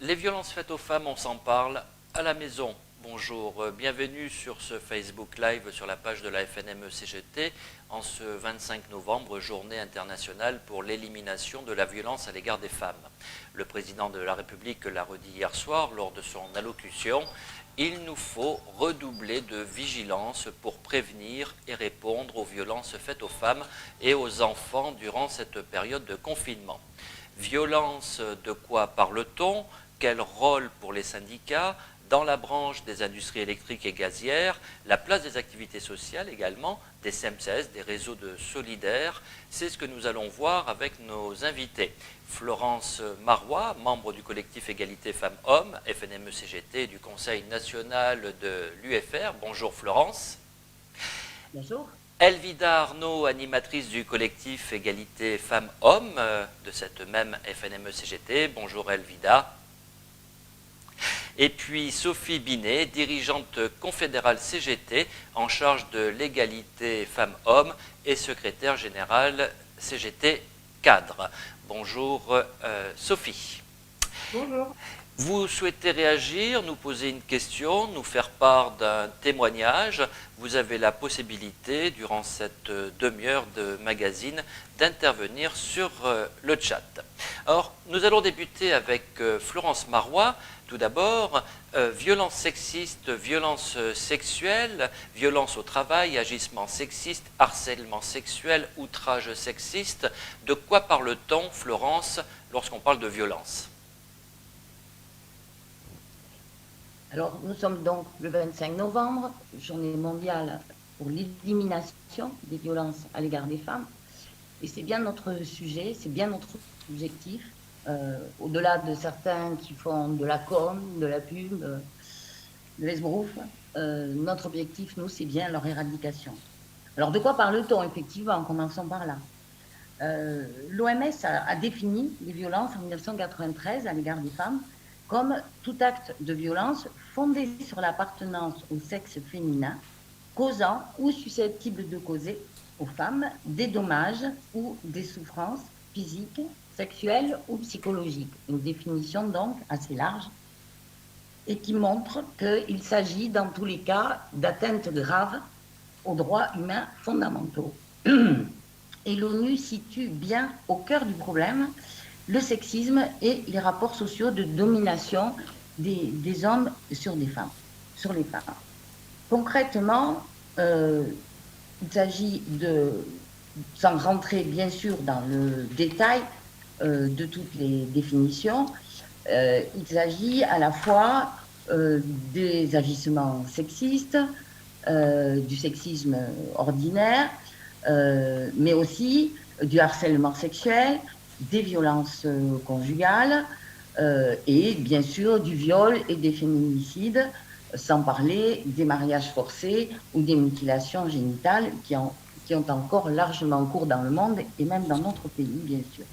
Les violences faites aux femmes, on s'en parle à la maison. Bonjour, bienvenue sur ce Facebook Live sur la page de la FNME-CGT en ce 25 novembre, journée internationale pour l'élimination de la violence à l'égard des femmes. Le président de la République l'a redit hier soir lors de son allocution. Il nous faut redoubler de vigilance pour prévenir et répondre aux violences faites aux femmes et aux enfants durant cette période de confinement. Violence, de quoi parle-t-on? Quel rôle pour les syndicats? Dans la branche des industries électriques et gazières, la place des activités sociales également, des CMCS, des réseaux de solidaires, c'est ce que nous allons voir avec nos invités. Florence Marois, membre du collectif Égalité Femmes-Hommes, FNME-CGT, du Conseil national de l'UFR. Bonjour Florence. Bonjour. Elvida Arnaud, animatrice du collectif Égalité Femmes-Hommes de cette même FNME-CGT. Bonjour Elvida. Et puis Sophie Binet, dirigeante confédérale CGT en charge de l'égalité femmes-hommes et secrétaire générale CGT Cadre. Bonjour Sophie. Bonjour. Vous souhaitez réagir, nous poser une question, nous faire part d'un témoignage. Vous avez la possibilité, durant cette demi-heure de magazine, d'intervenir sur le chat. Alors, nous allons débuter avec Florence Marois. Tout d'abord, violence sexiste, violence sexuelle, violence au travail, agissement sexiste, harcèlement sexuel, outrage sexiste. De quoi parle-t-on, Florence, lorsqu'on parle de violence ? Alors, nous sommes donc le 25 novembre, journée mondiale pour l'élimination des violences à l'égard des femmes. Et c'est bien notre sujet, c'est bien notre objectif. Au-delà de certains qui font de la com, de la pub, de l'esbrouf, notre objectif, nous, c'est bien leur éradication. Alors, de quoi parle-t-on, effectivement? Commençons par là. L'OMS a défini les violences en 1993 à l'égard des femmes comme tout acte de violence fondé sur l'appartenance au sexe féminin, causant ou susceptible de causer aux femmes des dommages ou des souffrances physiques, sexuelles ou psychologiques. Une définition donc assez large et qui montre qu'il s'agit dans tous les cas d'atteintes graves aux droits humains fondamentaux. Et l'ONU situe bien au cœur du problème le sexisme et les rapports sociaux de domination des hommes sur les femmes. Concrètement, il s'agit de, sans rentrer bien sûr dans le détail de toutes les définitions, il s'agit à la fois des agissements sexistes, du sexisme ordinaire, mais aussi du harcèlement sexuel, des violences conjugales et bien sûr du viol et des féminicides, sans parler des mariages forcés ou des mutilations génitales qui ont encore largement cours dans le monde et même dans notre pays, bien sûr.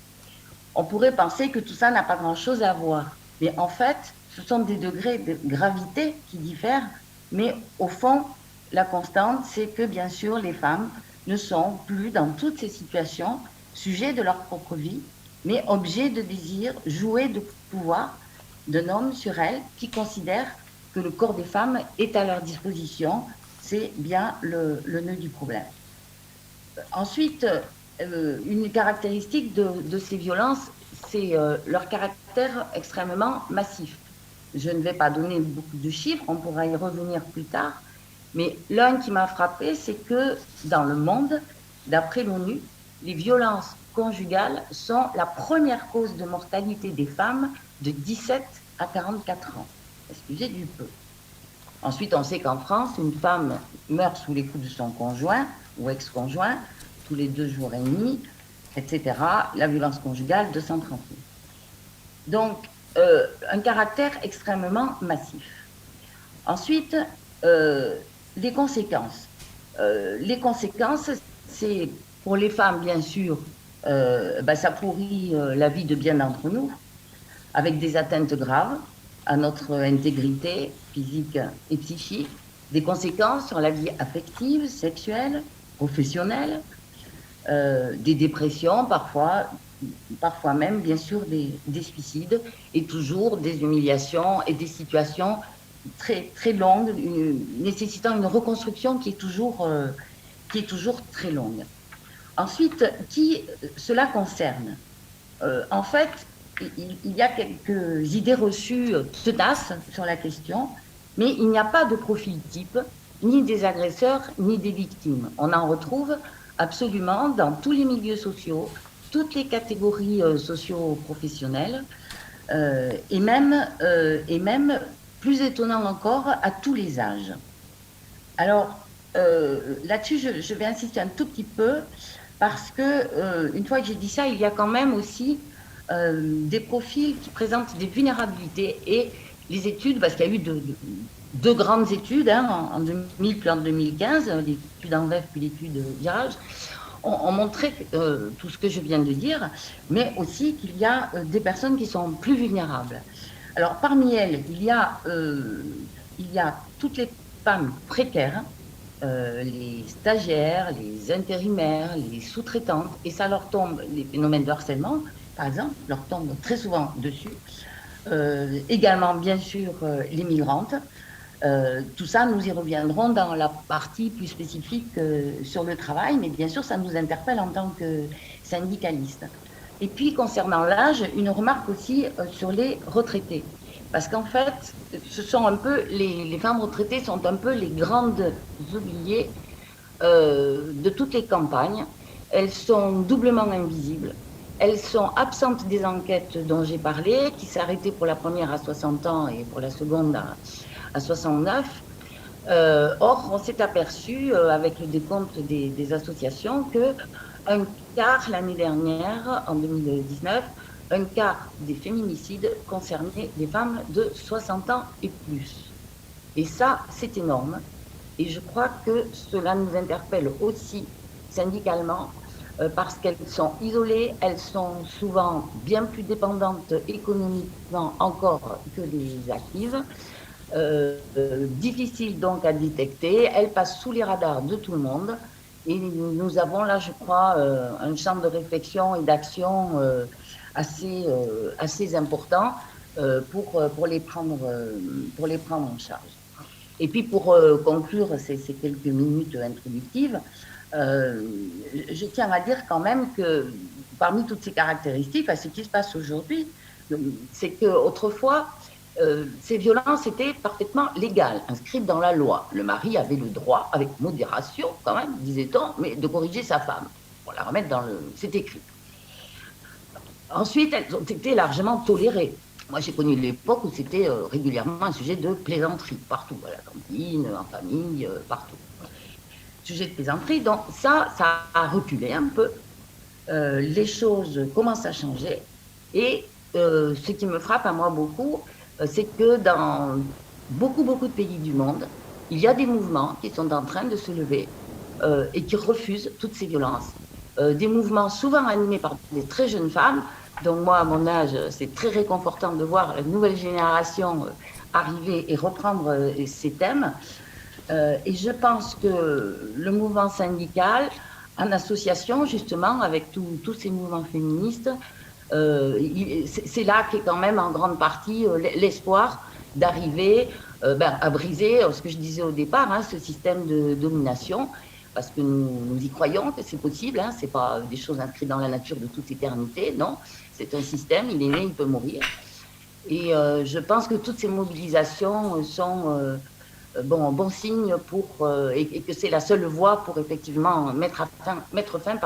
On pourrait penser que tout ça n'a pas grand-chose à voir, mais en fait, ce sont des degrés de gravité qui diffèrent, mais au fond, la constante, c'est que bien sûr, les femmes ne sont plus dans toutes ces situations sujets de leur propre vie, mais objets de désir, jouets de pouvoir d'un homme sur elles qui considère que le corps des femmes est à leur disposition. C'est bien le nœud du problème. Ensuite, une caractéristique de ces violences, c'est leur caractère extrêmement massif. Je ne vais pas donner beaucoup de chiffres, on pourra y revenir plus tard, mais l'un qui m'a frappé, c'est que dans le monde, d'après l'ONU, les violences conjugales sont la première cause de mortalité des femmes de 17 à 44 ans. Excusez du peu. Ensuite, on sait qu'en France, une femme meurt sous les coups de son conjoint ou ex-conjoint tous les 2 jours et demi, etc. La violence conjugale, 230 000. Donc, un caractère extrêmement massif. Ensuite, les conséquences. Les conséquences, c'est pour les femmes, bien sûr, ça pourrit la vie de bien d'entre nous, avec des atteintes graves à notre intégrité physique et psychique, des conséquences sur la vie affective, sexuelle, professionnelle, des dépressions parfois, parfois même, bien sûr, des suicides et toujours des humiliations et des situations très, très longues, nécessitant une reconstruction qui est toujours très longue. Ensuite, qui cela concerne? En fait, il y a quelques idées reçues tenaces sur la question, mais il n'y a pas de profil type, ni des agresseurs, ni des victimes. On en retrouve absolument dans tous les milieux sociaux, toutes les catégories socio-professionnelles, et même, plus étonnant encore, à tous les âges. Alors, là-dessus, je vais insister un tout petit peu parce que, une fois que j'ai dit ça, il y a quand même aussi des profils qui présentent des vulnérabilités et les études, parce qu'il y a eu deux grandes études, hein, en 2000 puis en 2015, l'étude ENVEF puis l'étude Virage, ont montré tout ce que je viens de dire, mais aussi qu'il y a des personnes qui sont plus vulnérables. Alors, parmi elles, il y a toutes les femmes précaires, les stagiaires, les intérimaires, les sous-traitantes, et ça leur tombe, les phénomènes de harcèlement, par exemple, leur tombent très souvent dessus. Également, bien sûr, les migrantes. Tout ça, nous y reviendrons dans la partie plus spécifique sur le travail, mais bien sûr, ça nous interpelle en tant que syndicalistes. Et puis, concernant l'âge, une remarque aussi sur les retraités. Parce qu'en fait, ce sont un peu les femmes retraitées sont un peu les grandes oubliées de toutes les campagnes. Elles sont doublement invisibles. Elles sont absentes des enquêtes dont j'ai parlé, qui s'arrêtaient pour la première à 60 ans et pour la seconde à 69. Or, on s'est aperçu, avec le décompte des associations, que un quart l'année dernière, en 2019, un quart des féminicides concernaient des femmes de 60 ans et plus. Et ça, c'est énorme. Et je crois que cela nous interpelle aussi syndicalement parce qu'elles sont isolées, elles sont souvent bien plus dépendantes économiquement encore que les actives, difficiles donc à détecter, elles passent sous les radars de tout le monde. Et nous avons là, je crois, un champ de réflexion et d'action assez important pour pour les prendre en charge. Et puis pour conclure ces quelques minutes introductives, je tiens à dire quand même que parmi toutes ces caractéristiques, ce qui se passe aujourd'hui, c'est qu'autrefois, ces violences étaient parfaitement légales, inscrites dans la loi. Le mari avait le droit, avec modération quand même, disait-on, mais de corriger sa femme, pour la remettre dans le... C'est écrit. Ensuite, elles ont été largement tolérées. Moi, j'ai connu l'époque où c'était régulièrement un sujet de plaisanterie, partout, à la cantine, en famille, partout. Sujet de plaisanterie, donc ça a reculé un peu. Les choses commencent à changer. Et ce qui me frappe à moi beaucoup, c'est que dans beaucoup de pays du monde, il y a des mouvements qui sont en train de se lever et qui refusent toutes ces violences. Des mouvements souvent animés par des très jeunes femmes. Donc moi, à mon âge, c'est très réconfortant de voir la nouvelle génération arriver et reprendre ces thèmes. Et je pense que le mouvement syndical, en association justement avec tous ces mouvements féministes, c'est là qu'est quand même en grande partie l'espoir d'arriver à briser ce que je disais au départ, hein, ce système de domination, parce que nous y croyons que c'est possible, hein, c'est pas des choses inscrites dans la nature de toute éternité, non, c'est un système, il est né, il peut mourir. Et je pense que toutes ces mobilisations sont bon signe et que c'est la seule voie pour effectivement mettre fin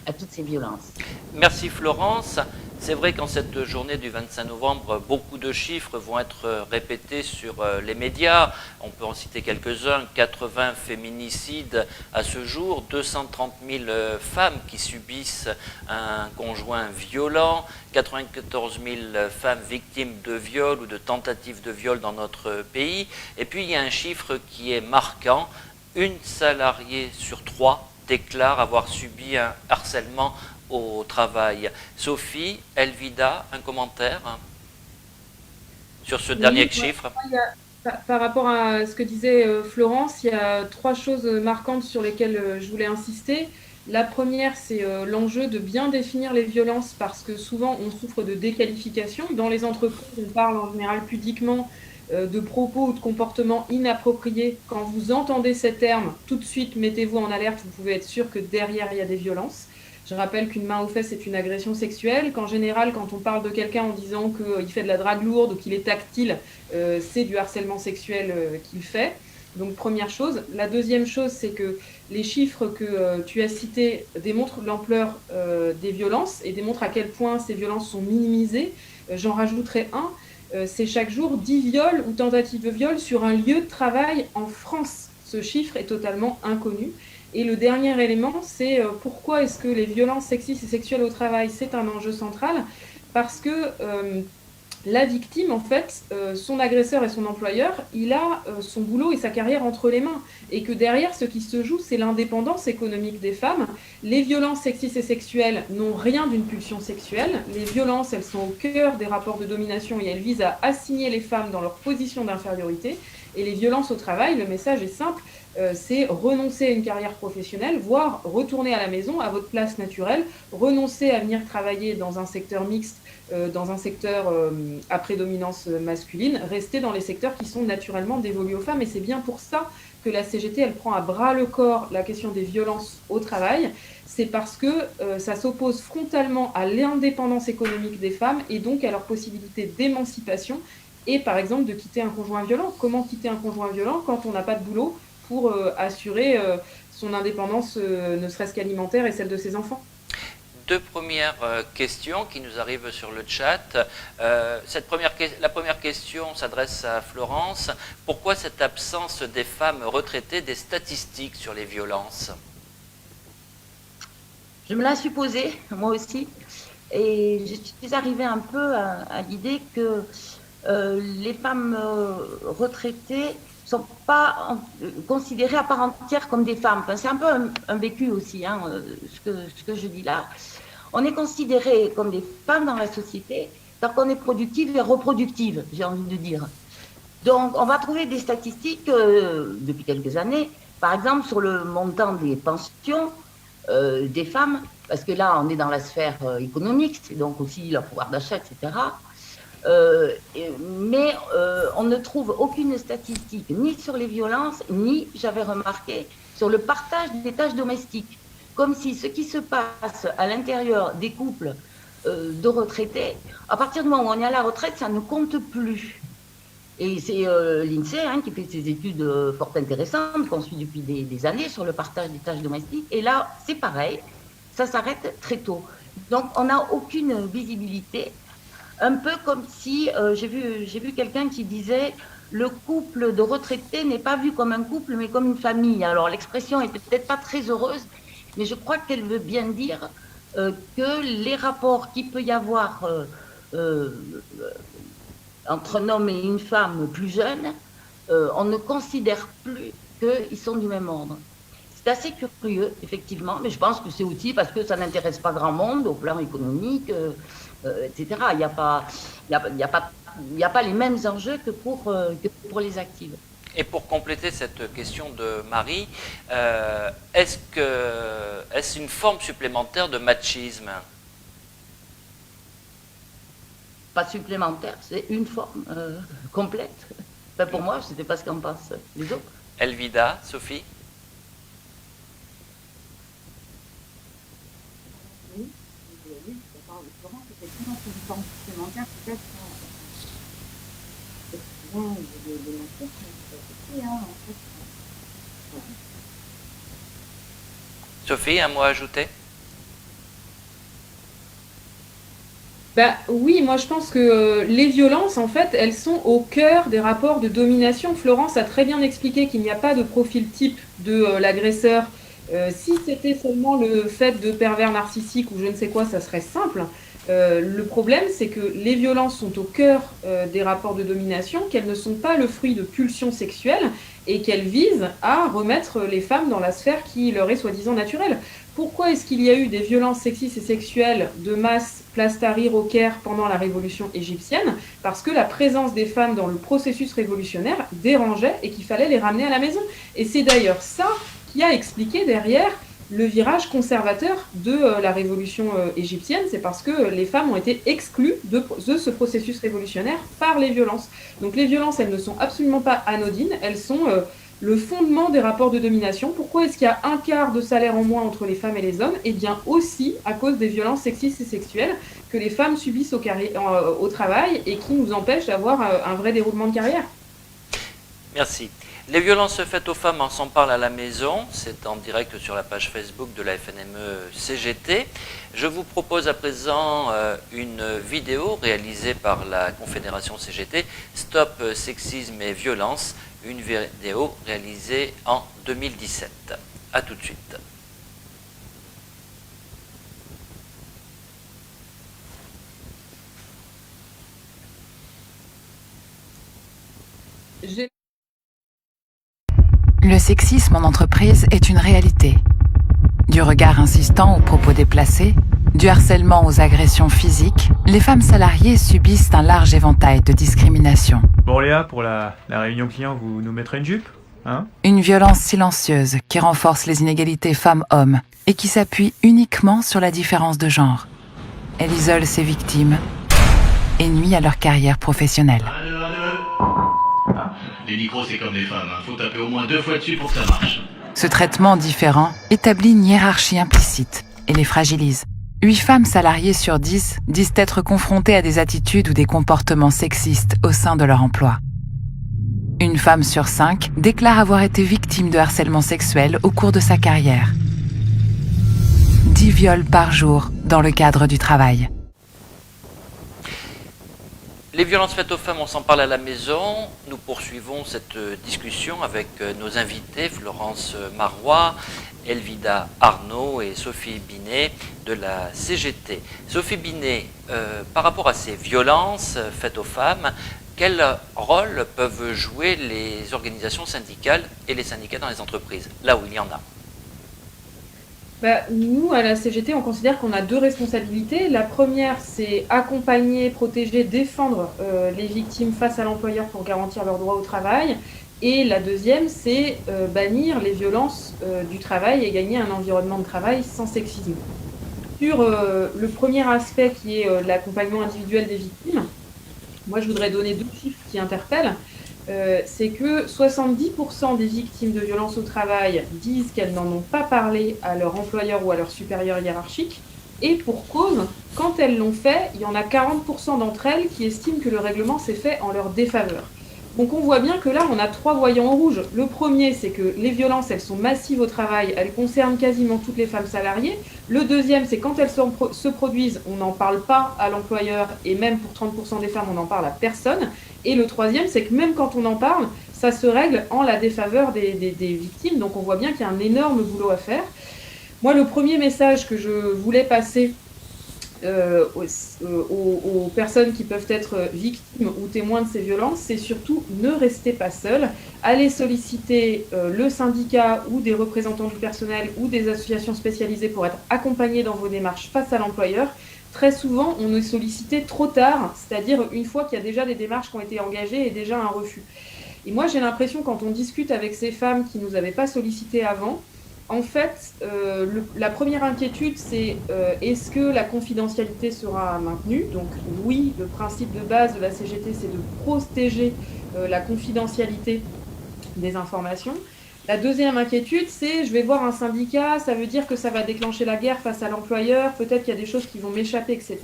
à toutes ces violences. Merci Florence. C'est vrai qu'en cette journée du 25 novembre, beaucoup de chiffres vont être répétés sur les médias. On peut en citer quelques-uns. 80 féminicides à ce jour, 230 000 femmes qui subissent un conjoint violent, 94 000 femmes victimes de viol ou de tentatives de viol dans notre pays. Et puis il y a un chiffre qui est marquant. Une salariée sur 3 déclare avoir subi un harcèlement au travail. Sophie, Elvida, un commentaire sur ce dernier chiffre? Par rapport à ce que disait Florence, il y a trois choses marquantes sur lesquelles je voulais insister. La première, c'est l'enjeu de bien définir les violences parce que souvent on souffre de déqualification. Dans les entreprises, on parle en général pudiquement de propos ou de comportements inappropriés. Quand vous entendez ces termes, tout de suite mettez-vous en alerte, vous pouvez être sûr que derrière il y a des violences. Je rappelle qu'une main aux fesses est une agression sexuelle, qu'en général quand on parle de quelqu'un en disant qu'il fait de la drague lourde ou qu'il est tactile, c'est du harcèlement sexuel qu'il fait. Donc première chose. La deuxième chose, c'est que les chiffres que tu as cités démontrent l'ampleur des violences et démontrent à quel point ces violences sont minimisées. J'en rajouterai un, c'est chaque jour 10 viols ou tentatives de viol sur un lieu de travail en France. Ce chiffre est totalement inconnu. Et le dernier élément, c'est pourquoi est-ce que les violences sexistes et sexuelles au travail, c'est un enjeu central? Parce que la victime, en fait, son agresseur et son employeur, il a son boulot et sa carrière entre les mains. Et que derrière, ce qui se joue, c'est l'indépendance économique des femmes. Les violences sexistes et sexuelles n'ont rien d'une pulsion sexuelle. Les violences, elles sont au cœur des rapports de domination et elles visent à assigner les femmes dans leur position d'infériorité. Et les violences au travail, le message est simple, c'est renoncer à une carrière professionnelle, voire retourner à la maison, à votre place naturelle, renoncer à venir travailler dans un secteur mixte, dans un secteur à prédominance masculine, rester dans les secteurs qui sont naturellement dévolus aux femmes. Et c'est bien pour ça que la CGT, elle prend à bras le corps la question des violences au travail. C'est parce que ça s'oppose frontalement à l'indépendance économique des femmes et donc à leur possibilité d'émancipation et par exemple de quitter un conjoint violent. Comment quitter un conjoint violent quand on n'a pas de boulot pour assurer son indépendance, ne serait-ce qu'alimentaire, et celle de ses enfants? Deux premières questions qui nous arrivent sur le chat. La première question s'adresse à Florence. Pourquoi cette absence des femmes retraitées des statistiques sur les violences? Je me la suis posée, moi aussi, et je suis arrivée un peu à l'idée que les femmes retraitées ne sont pas considérées à part entière comme des femmes. Enfin, c'est un peu un vécu aussi, hein, ce que je dis là. On est considéré comme des femmes dans la société tant qu'on est productive et reproductive, j'ai envie de dire. Donc, on va trouver des statistiques depuis quelques années, par exemple sur le montant des pensions des femmes, parce que là, on est dans la sphère économique, c'est donc aussi leur pouvoir d'achat, etc. Mais on ne trouve aucune statistique ni sur les violences, ni, j'avais remarqué, sur le partage des tâches domestiques. Comme si ce qui se passe à l'intérieur des couples de retraités, à partir du moment où on est à la retraite, ça ne compte plus. Et c'est l'INSEE hein, qui fait ces études fort intéressantes qu'on suit depuis des années sur le partage des tâches domestiques. Et là, c'est pareil, ça s'arrête très tôt. Donc, on n'a aucune visibilité. Un peu comme si, j'ai vu quelqu'un qui disait le couple de retraités n'est pas vu comme un couple, mais comme une famille. Alors, l'expression est peut-être pas très heureuse, mais je crois qu'elle veut bien dire que les rapports qu'il peut y avoir entre un homme et une femme plus jeune, on ne considère plus qu'ils sont du même ordre. C'est assez curieux, effectivement, mais je pense que c'est aussi parce que ça n'intéresse pas grand monde au plan économique, etc. Il n'y a pas les mêmes enjeux que pour les actives. Et pour compléter cette question de Marie, est-ce une forme supplémentaire de machisme? Pas supplémentaire, c'est une forme complète. Enfin, pour moi, je ne sais pas ce qu'en pensent les autres. Elvida, Sophie? Oui, d'accord avec Florence, effectivement, c'est une forme supplémentaire, peut-être de machisme, hein, en fait. Voilà. Sophie, un mot à ajouter? Bah, oui, moi je pense que les violences, en fait, elles sont au cœur des rapports de domination. Florence a très bien expliqué qu'il n'y a pas de profil type de l'agresseur. Si c'était seulement le fait de pervers narcissiques ou je ne sais quoi, ça serait simple. Le problème, c'est que les violences sont au cœur des rapports de domination, qu'elles ne sont pas le fruit de pulsions sexuelles et qu'elles visent à remettre les femmes dans la sphère qui leur est soi-disant naturelle. Pourquoi est-ce qu'il y a eu des violences sexistes et sexuelles de masse, place Tahrir au Caire pendant la révolution égyptienne? Parce que la présence des femmes dans le processus révolutionnaire dérangeait et qu'il fallait les ramener à la maison. Et c'est d'ailleurs ça qui a expliqué derrière le virage conservateur de la révolution égyptienne. C'est parce que les femmes ont été exclues de ce processus révolutionnaire par les violences. Donc les violences, elles ne sont absolument pas anodines, elles sont le fondement des rapports de domination. Pourquoi est-ce qu'il y a un quart de salaire en moins entre les femmes et les hommes? Eh bien aussi à cause des violences sexistes et sexuelles que les femmes subissent au travail et qui nous empêchent d'avoir un vrai déroulement de carrière. Merci. Les violences faites aux femmes, on s'en parle à la maison. C'est en direct sur la page Facebook de la FNME CGT. Je vous propose à présent une vidéo réalisée par la Confédération CGT, Stop Sexisme et Violence, une vidéo réalisée en 2017. A tout de suite. Le sexisme en entreprise est une réalité. Du regard insistant aux propos déplacés, du harcèlement aux agressions physiques, les femmes salariées subissent un large éventail de discrimination. Bon Léa, pour la réunion client, vous nous mettrez une jupe, hein? Une violence silencieuse qui renforce les inégalités femmes-hommes et qui s'appuie uniquement sur la différence de genre. Elle isole ses victimes et nuit à leur carrière professionnelle. Les micros, c'est comme les femmes, hein. Faut taper au moins 2 fois dessus pour que ça marche. Ce traitement différent établit une hiérarchie implicite et les fragilise. 8 femmes salariées sur 10 disent être confrontées à des attitudes ou des comportements sexistes au sein de leur emploi. Une femme sur 5 déclare avoir été victime de harcèlement sexuel au cours de sa carrière. 10 viols par jour dans le cadre du travail. Les violences faites aux femmes, on s'en parle à la maison. Nous poursuivons cette discussion avec nos invités, Florence Marois, Elvida Arnaud et Sophie Binet de la CGT. Sophie Binet, par rapport à ces violences faites aux femmes, quel rôle peuvent jouer les organisations syndicales et les syndicats dans les entreprises, là où il y en a? Nous, à la CGT, on considère qu'on a 2 responsabilités. La première, c'est accompagner, protéger, défendre les victimes face à l'employeur pour garantir leurs droits au travail. Et la deuxième, c'est bannir les violences du travail et gagner un environnement de travail sans sexisme. Sur le premier aspect qui est l'accompagnement individuel des victimes, moi je voudrais donner 2 chiffres qui interpellent. C'est que 70% des victimes de violences au travail disent qu'elles n'en ont pas parlé à leur employeur ou à leur supérieur hiérarchique. Et pour cause, quand elles l'ont fait, il y en a 40% d'entre elles qui estiment que le règlement s'est fait en leur défaveur. Donc on voit bien que là, on a 3 voyants en rouge. Le premier, c'est que les violences, elles sont massives au travail, elles concernent quasiment toutes les femmes salariées. Le deuxième, c'est quand elles se produisent, on n'en parle pas à l'employeur, et même pour 30% des femmes, on n'en parle à personne. Et le troisième, c'est que même quand on en parle, ça se règle en la défaveur des victimes. Donc on voit bien qu'il y a un énorme boulot à faire. Moi, le premier message que je voulais passer aux personnes qui peuvent être victimes ou témoins de ces violences, c'est surtout ne restez pas seuls. Allez solliciter le syndicat ou des représentants du personnel ou des associations spécialisées pour être accompagnés dans vos démarches face à l'employeur. Très souvent, on est sollicité trop tard, c'est-à-dire une fois qu'il y a déjà des démarches qui ont été engagées et déjà un refus. Et moi, j'ai l'impression, quand on discute avec ces femmes qui ne nous avaient pas sollicité avant, en fait, la première inquiétude, c'est est-ce que la confidentialité sera maintenue? Donc oui, le principe de base de la CGT, c'est de protéger la confidentialité des informations. La deuxième inquiétude, c'est je vais voir un syndicat, ça veut dire que ça va déclencher la guerre face à l'employeur, peut-être qu'il y a des choses qui vont m'échapper, etc.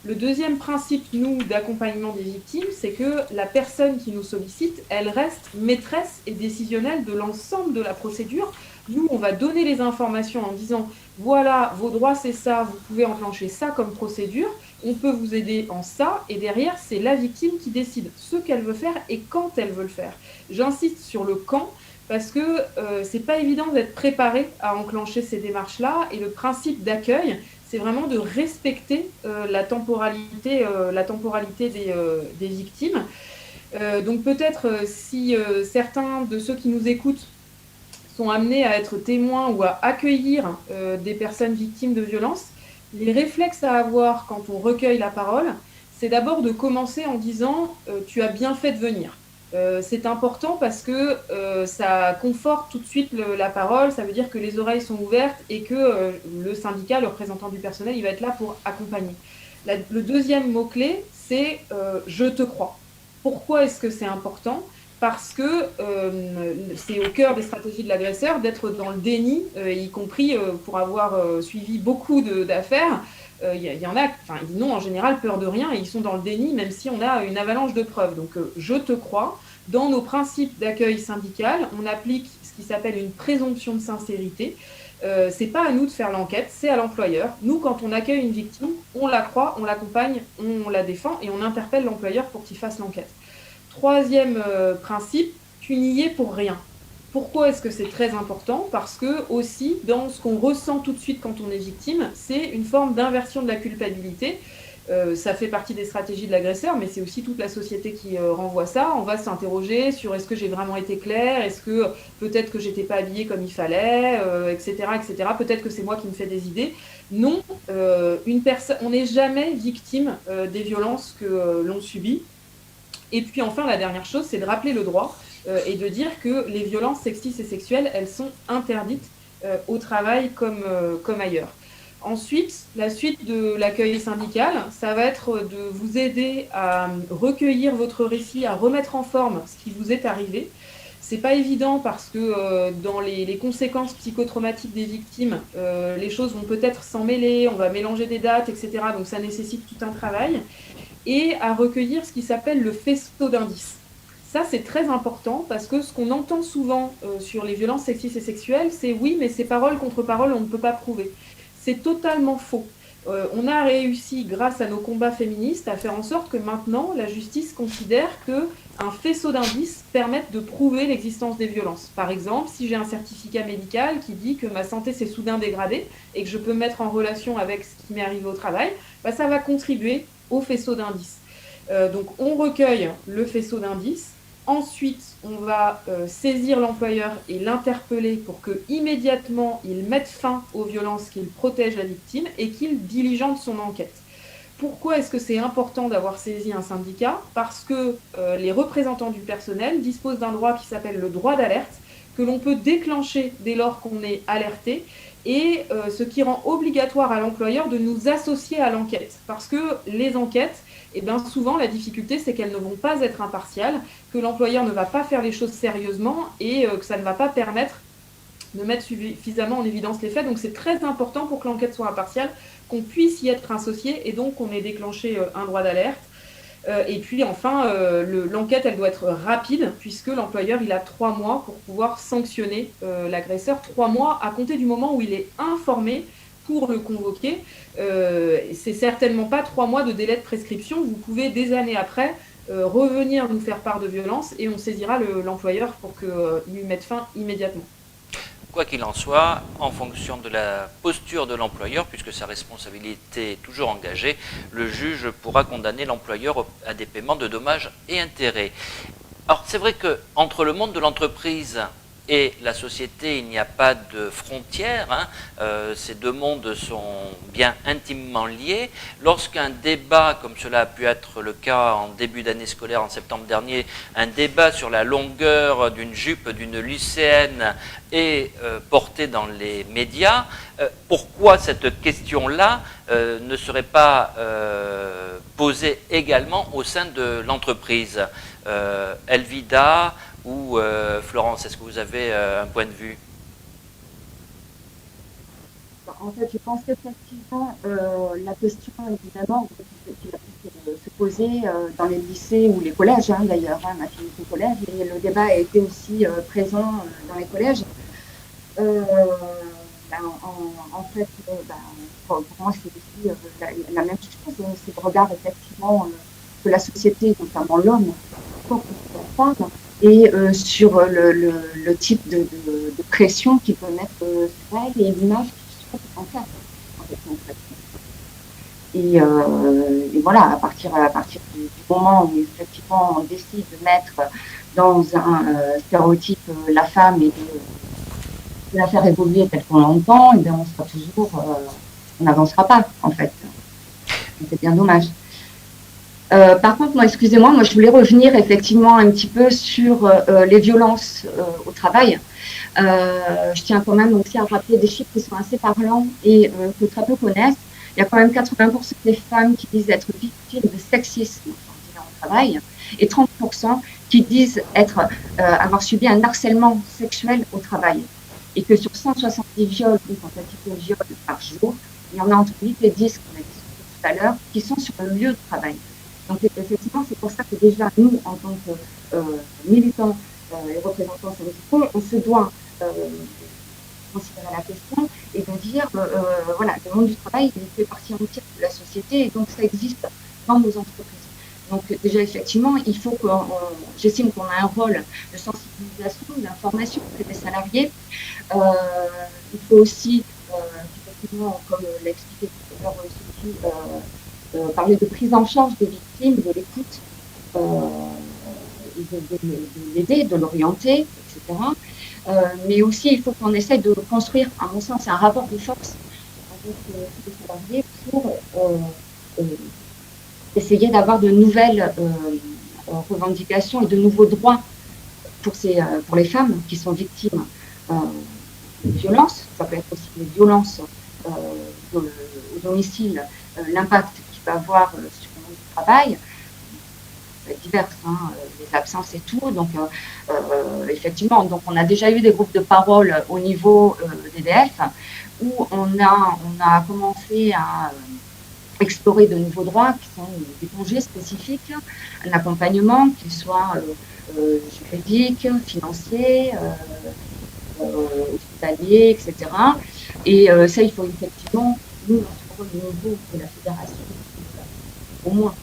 Le deuxième principe, nous, d'accompagnement des victimes, c'est que la personne qui nous sollicite, elle reste maîtresse et décisionnelle de l'ensemble de la procédure. Nous, on va donner les informations en disant « Voilà, vos droits, c'est ça, vous pouvez enclencher ça comme procédure, on peut vous aider en ça. » Et derrière, c'est la victime qui décide ce qu'elle veut faire et quand elle veut le faire. J'insiste sur le « quand », parce que c'est pas évident d'être préparé à enclencher ces démarches-là. Et le principe d'accueil, c'est vraiment de respecter la temporalité des victimes. Donc peut-être si certains de ceux qui nous écoutent sont amenés à être témoins ou à accueillir des personnes victimes de violences, les réflexes à avoir quand on recueille la parole, c'est d'abord de commencer en disant « tu as bien fait de venir ». C'est important parce que ça conforte tout de suite la parole, ça veut dire que les oreilles sont ouvertes et que le syndicat, le représentant du personnel, il va être là pour accompagner. Le deuxième mot-clé, c'est je te crois. Pourquoi est-ce que c'est important ? Parce que c'est au cœur des stratégies de l'agresseur d'être dans le déni, y compris pour avoir suivi beaucoup d'affaires. Y en a, enfin, ils n'ont en général peur de rien et ils sont dans le déni, même si on a une avalanche de preuves. Donc, je te crois. Dans nos principes d'accueil syndical, on applique ce qui s'appelle une présomption de sincérité. C'est pas à nous de faire l'enquête, c'est à l'employeur. Nous, quand on accueille une victime, on la croit, on l'accompagne, on la défend et on interpelle l'employeur pour qu'il fasse l'enquête. Troisième principe, tu n'y es pour rien. Pourquoi est-ce que c'est très important ? Parce que aussi, dans ce qu'on ressent tout de suite quand on est victime, c'est une forme d'inversion de la culpabilité. Ça fait partie des stratégies de l'agresseur, mais c'est aussi toute la société qui renvoie ça. On va s'interroger sur est-ce que j'ai vraiment été claire, est-ce que peut-être que j'étais pas habillée comme il fallait, etc., etc. Peut-être que c'est moi qui me fais des idées. Non, on n'est jamais victime des violences que l'on subit. Et puis enfin, la dernière chose, c'est de rappeler le droit et de dire que les violences sexistes et sexuelles, elles sont interdites au travail comme ailleurs. Ensuite, la suite de l'accueil syndical, ça va être de vous aider à recueillir votre récit, à remettre en forme ce qui vous est arrivé. C'est pas évident parce que dans les conséquences psychotraumatiques des victimes, les choses vont peut-être s'en mêler, on va mélanger des dates, etc. Donc ça nécessite tout un travail. Et à recueillir ce qui s'appelle le faisceau d'indices. Ça, c'est très important parce que ce qu'on entend souvent sur les violences sexistes et sexuelles, c'est oui, mais c'est parole contre parole, on ne peut pas prouver. C'est totalement faux. On a réussi, grâce à nos combats féministes, à faire en sorte que maintenant, la justice considère qu'un faisceau d'indices permette de prouver l'existence des violences. Par exemple, si j'ai un certificat médical qui dit que ma santé s'est soudain dégradée et que je peux me mettre en relation avec ce qui m'est arrivé au travail, bah, ça va contribuer au faisceau d'indices. Donc on recueille le faisceau d'indices, ensuite on va saisir l'employeur et l'interpeller pour que immédiatement il mette fin aux violences, qu'il protège la victime et qu'il diligente son enquête. Pourquoi est-ce que c'est important d'avoir saisi un syndicat ? Parce que les représentants du personnel disposent d'un droit qui s'appelle le droit d'alerte, que l'on peut déclencher dès lors qu'on est alerté, et ce qui rend obligatoire à l'employeur de nous associer à l'enquête. Parce que les enquêtes, eh bien souvent la difficulté c'est qu'elles ne vont pas être impartiales, que l'employeur ne va pas faire les choses sérieusement et que ça ne va pas permettre de mettre suffisamment en évidence les faits. Donc c'est très important pour que l'enquête soit impartiale, qu'on puisse y être associé et donc qu'on ait déclenché un droit d'alerte. Et puis enfin, l'enquête, elle doit être rapide, puisque l'employeur, il a 3 mois pour pouvoir sanctionner l'agresseur. 3 mois à compter du moment où il est informé pour le convoquer. C'est certainement pas 3 mois de délai de prescription. Vous pouvez, des années après, revenir nous faire part de violence et on saisira l'employeur pour qu'il lui mette fin immédiatement. Quoi qu'il en soit, en fonction de la posture de l'employeur, puisque sa responsabilité est toujours engagée, le juge pourra condamner l'employeur à des paiements de dommages et intérêts. Alors c'est vrai qu'entre le monde de l'entreprise et la société, il n'y a pas de frontières, hein. Ces deux mondes sont bien intimement liés. Lorsqu'un débat, comme cela a pu être le cas en début d'année scolaire, en septembre dernier, un débat sur la longueur d'une jupe d'une lycéenne est porté dans les médias, pourquoi cette question-là ne serait pas posée également au sein de l'entreprise ? Elvida ou Florence, est-ce que vous avez un point de vue ? En fait, je pense qu'effectivement, la question, évidemment, qui va se poser dans les lycées ou les collèges, hein, d'ailleurs. Hein, ma fille est au collège et le débat a été aussi présent dans les collèges. En fait, pour moi, c'est aussi la même chose. C'est le regard, effectivement, que la société, notamment l'homme, porte sur la femme. Et sur le type de pression qu'il peut mettre sur elle et l'image qu'il souhaite en faire. Et voilà, à partir du moment où effectivement on décide de mettre dans un stéréotype la femme et de la faire évoluer telle qu'on l'entend, et bien on sera toujours, on n'avancera pas en fait. C'est bien dommage. Par contre, moi, excusez-moi, moi, je voulais revenir effectivement un petit peu sur les violences au travail. Je tiens quand même aussi à rappeler des chiffres qui sont assez parlants et que très peu connaissent. Il y a quand même 80% des femmes qui disent être victimes de sexisme au travail et 30% qui disent avoir subi un harcèlement sexuel au travail. Et que sur 170 viols ou tentatives de viol par jour, il y en a entre 8 et 10, comme on a dit tout à l'heure, qui sont sur le lieu de travail. Donc effectivement, c'est pour ça que déjà, nous, en tant que militants et représentants syndicaux, on se doit considérer la question et de dire, voilà, le monde du travail, il fait partie entière de la société et donc ça existe dans nos entreprises. Donc déjà, effectivement, il faut j'estime qu'on a un rôle de sensibilisation, d'information auprès des salariés. Il faut aussi, effectivement, comme l'a expliqué tout à l'heure Sophie, parler de prise en charge des victimes, de l'écoute, de l'aider, de l'orienter, etc. Mais aussi, il faut qu'on essaye de construire, à mon sens, un rapport de force avec les salariés pour essayer d'avoir de nouvelles revendications et de nouveaux droits pour les femmes qui sont victimes de violences. Ça peut être aussi des violences au domicile, l'impact qu'il va avoir sur le monde du travail, diverses, hein, les absences et tout. Donc, effectivement, donc on a déjà eu des groupes de parole au niveau d'EDF où on a commencé à explorer de nouveaux droits qui sont des congés spécifiques, un accompagnement qui soit juridique, financier, hospitalier, etc. Et ça, il faut effectivement, nous, notre rôle au niveau de la fédération, au moins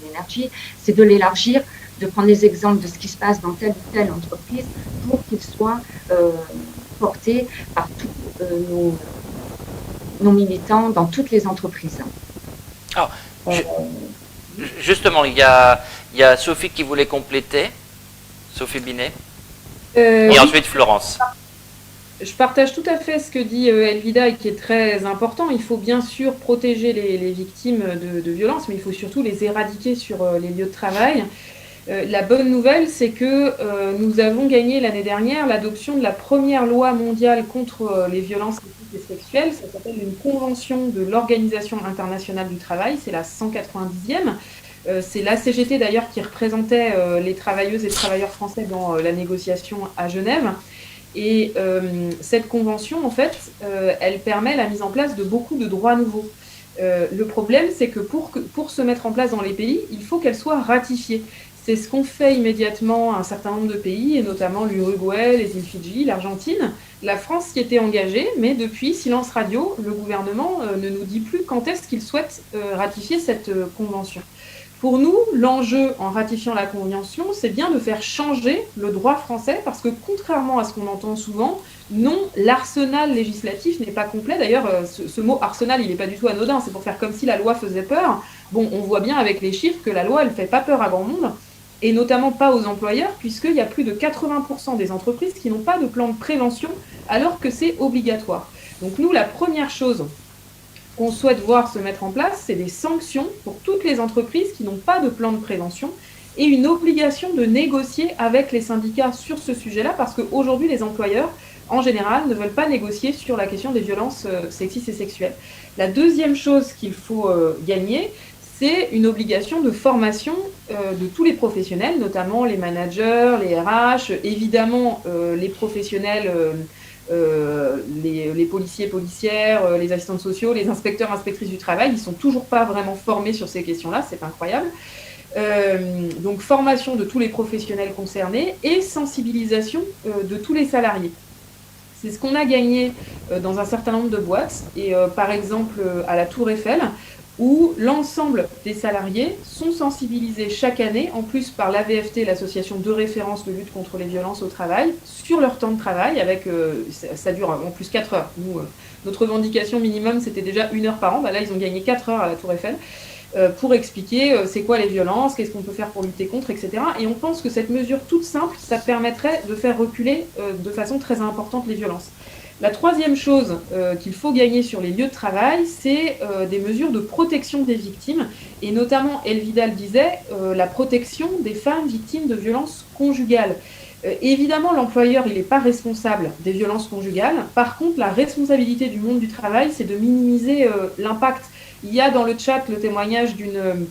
l'énergie, c'est de l'élargir, de prendre les exemples de ce qui se passe dans telle ou telle entreprise pour qu'ils soient portés par tous nos militants dans toutes les entreprises. Alors, justement, il y a Sophie qui voulait compléter, Sophie Binet, et ensuite Florence. Je partage tout à fait ce que dit Elvida et qui est très important. Il faut bien sûr protéger les victimes de violences, mais il faut surtout les éradiquer sur les lieux de travail. La bonne nouvelle, c'est que nous avons gagné l'année dernière l'adoption de la première loi mondiale contre les violences sexuelles. Ça s'appelle une convention de l'Organisation internationale du travail, c'est la 190e. C'est la CGT d'ailleurs qui représentait les travailleuses et travailleurs français dans la négociation à Genève. Et cette convention, en fait, elle permet la mise en place de beaucoup de droits nouveaux. Le problème, c'est que pour se mettre en place dans les pays, il faut qu'elle soit ratifiée. C'est ce qu'ont fait immédiatement un certain nombre de pays, et notamment l'Uruguay, les îles Fidji, l'Argentine. La France s'y était engagée, mais depuis, silence radio, le gouvernement ne nous dit plus quand est-ce qu'il souhaite ratifier cette convention. Pour nous, l'enjeu en ratifiant la convention, c'est bien de faire changer le droit français, parce que contrairement à ce qu'on entend souvent, non, l'arsenal législatif n'est pas complet. D'ailleurs, ce mot arsenal, il n'est pas du tout anodin, c'est pour faire comme si la loi faisait peur. Bon, on voit bien avec les chiffres que la loi, elle ne fait pas peur à grand monde, et notamment pas aux employeurs, puisqu'il y a plus de 80% des entreprises qui n'ont pas de plan de prévention, alors que c'est obligatoire. Donc nous, la première chose qu'on souhaite voir se mettre en place, c'est des sanctions pour toutes les entreprises qui n'ont pas de plan de prévention et une obligation de négocier avec les syndicats sur ce sujet-là, parce qu'aujourd'hui, les employeurs, en général, ne veulent pas négocier sur la question des violences sexistes et sexuelles. La deuxième chose qu'il faut gagner, c'est une obligation de formation de tous les professionnels, notamment les managers, les RH, évidemment les professionnels, les policiers, policières, les assistantes sociaux, les inspecteurs, inspectrices du travail, ils ne sont toujours pas vraiment formés sur ces questions-là, c'est incroyable. Donc formation de tous les professionnels concernés et sensibilisation de tous les salariés. C'est ce qu'on a gagné dans un certain nombre de boîtes, et par exemple à la Tour Eiffel, où l'ensemble des salariés sont sensibilisés chaque année, en plus par l'AVFT, l'association de référence de lutte contre les violences au travail, sur leur temps de travail, avec ça dure en plus 4 heures. Nous, notre revendication minimum, c'était déjà 1 heure par an, là ils ont gagné 4 heures à la Tour Eiffel, pour expliquer c'est quoi les violences, qu'est-ce qu'on peut faire pour lutter contre, etc. Et on pense que cette mesure toute simple, ça permettrait de faire reculer de façon très importante les violences. La troisième chose qu'il faut gagner sur les lieux de travail, c'est des mesures de protection des victimes, et notamment, Elvida le disait, la protection des femmes victimes de violences conjugales. Évidemment, l'employeur, il n'est pas responsable des violences conjugales. Par contre, la responsabilité du monde du travail, c'est de minimiser l'impact. Il y a dans le chat le témoignage d'une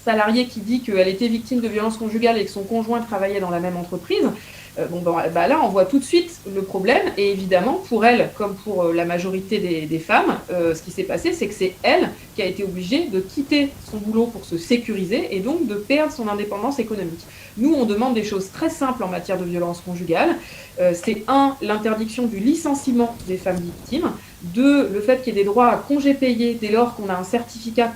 salariée qui dit qu'elle était victime de violences conjugales et que son conjoint travaillait dans la même entreprise. Là, on voit tout de suite le problème. Et évidemment, pour elle, comme pour la majorité des femmes, ce qui s'est passé, c'est que c'est elle qui a été obligée de quitter son boulot pour se sécuriser et donc de perdre son indépendance économique. Nous, on demande des choses très simples en matière de violence conjugale. C'est 1, l'interdiction du licenciement des femmes victimes. 2, le fait qu'il y ait des droits à congés payés dès lors qu'on a un certificat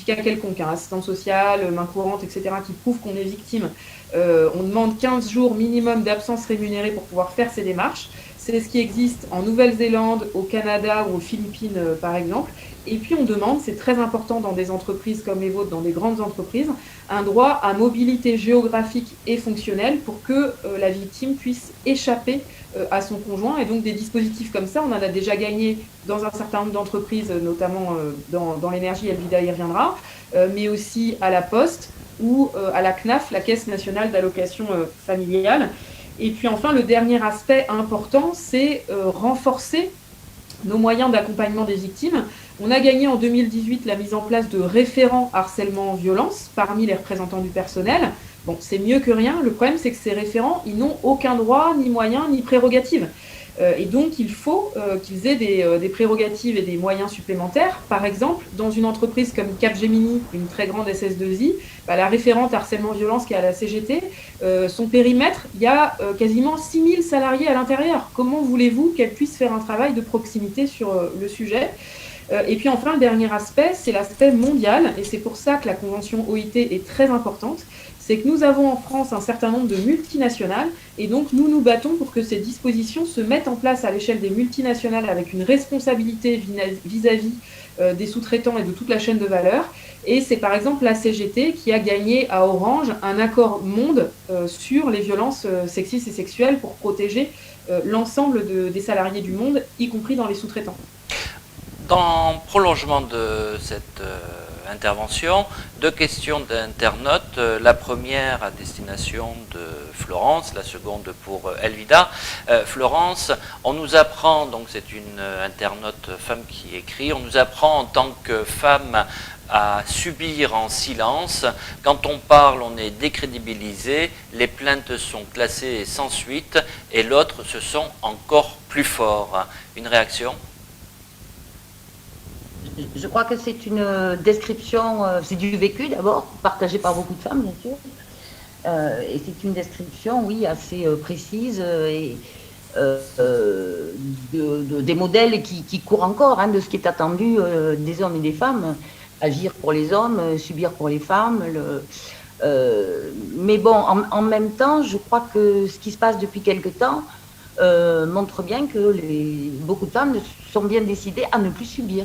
quelconque, assistante sociale, main courante, etc., qui prouve qu'on est victime. On demande 15 jours minimum d'absence rémunérée pour pouvoir faire ces démarches. C'est ce qui existe en Nouvelle-Zélande, au Canada ou aux Philippines, par exemple. Et puis on demande, c'est très important dans des entreprises comme les vôtres, dans des grandes entreprises, un droit à mobilité géographique et fonctionnelle pour que la victime puisse échapper à son conjoint. Et donc des dispositifs comme ça, on en a déjà gagné dans un certain nombre d'entreprises, notamment dans l'énergie, Elvida y reviendra, mais aussi à la Poste ou à la CNAF, la Caisse nationale d'allocation familiale. Et puis enfin, le dernier aspect important, c'est renforcer nos moyens d'accompagnement des victimes. On a gagné en 2018 la mise en place de référents harcèlement-violence parmi les représentants du personnel. Bon, c'est mieux que rien. Le problème, c'est que ces référents, ils n'ont aucun droit, ni moyens, ni prérogatives. Et donc, il faut qu'ils aient des prérogatives et des moyens supplémentaires. Par exemple, dans une entreprise comme Capgemini, une très grande SS2I, la référente harcèlement-violence qui est à la CGT, son périmètre, il y a quasiment 6000 salariés à l'intérieur. Comment voulez-vous qu'elle puisse faire un travail de proximité sur le sujet ? Et puis enfin, le dernier aspect, c'est l'aspect mondial, et c'est pour ça que la convention OIT est très importante, c'est que nous avons en France un certain nombre de multinationales, et donc nous nous battons pour que ces dispositions se mettent en place à l'échelle des multinationales avec une responsabilité vis-à-vis des sous-traitants et de toute la chaîne de valeur. Et c'est par exemple la CGT qui a gagné à Orange un accord monde sur les violences sexistes et sexuelles pour protéger l'ensemble des salariés du monde, y compris dans les sous-traitants. Dans prolongement de cette intervention, 2 questions d'internautes. La première à destination de Florence, la seconde pour Elvida. Florence, on nous apprend, donc c'est une internaute femme qui écrit, on nous apprend en tant que femme à subir en silence. Quand on parle, on est décrédibilisé, les plaintes sont classées sans suite, et l'autre se sent encore plus fort. Une réaction ? Je crois que c'est une description, c'est du vécu d'abord, partagé par beaucoup de femmes, bien sûr. Et c'est une description, oui, assez précise et des modèles qui courent encore, de ce qui est attendu des hommes et des femmes. Agir pour les hommes, subir pour les femmes. Mais bon, en même temps, je crois que ce qui se passe depuis quelque temps montre bien que beaucoup de femmes sont bien décidées à ne plus subir.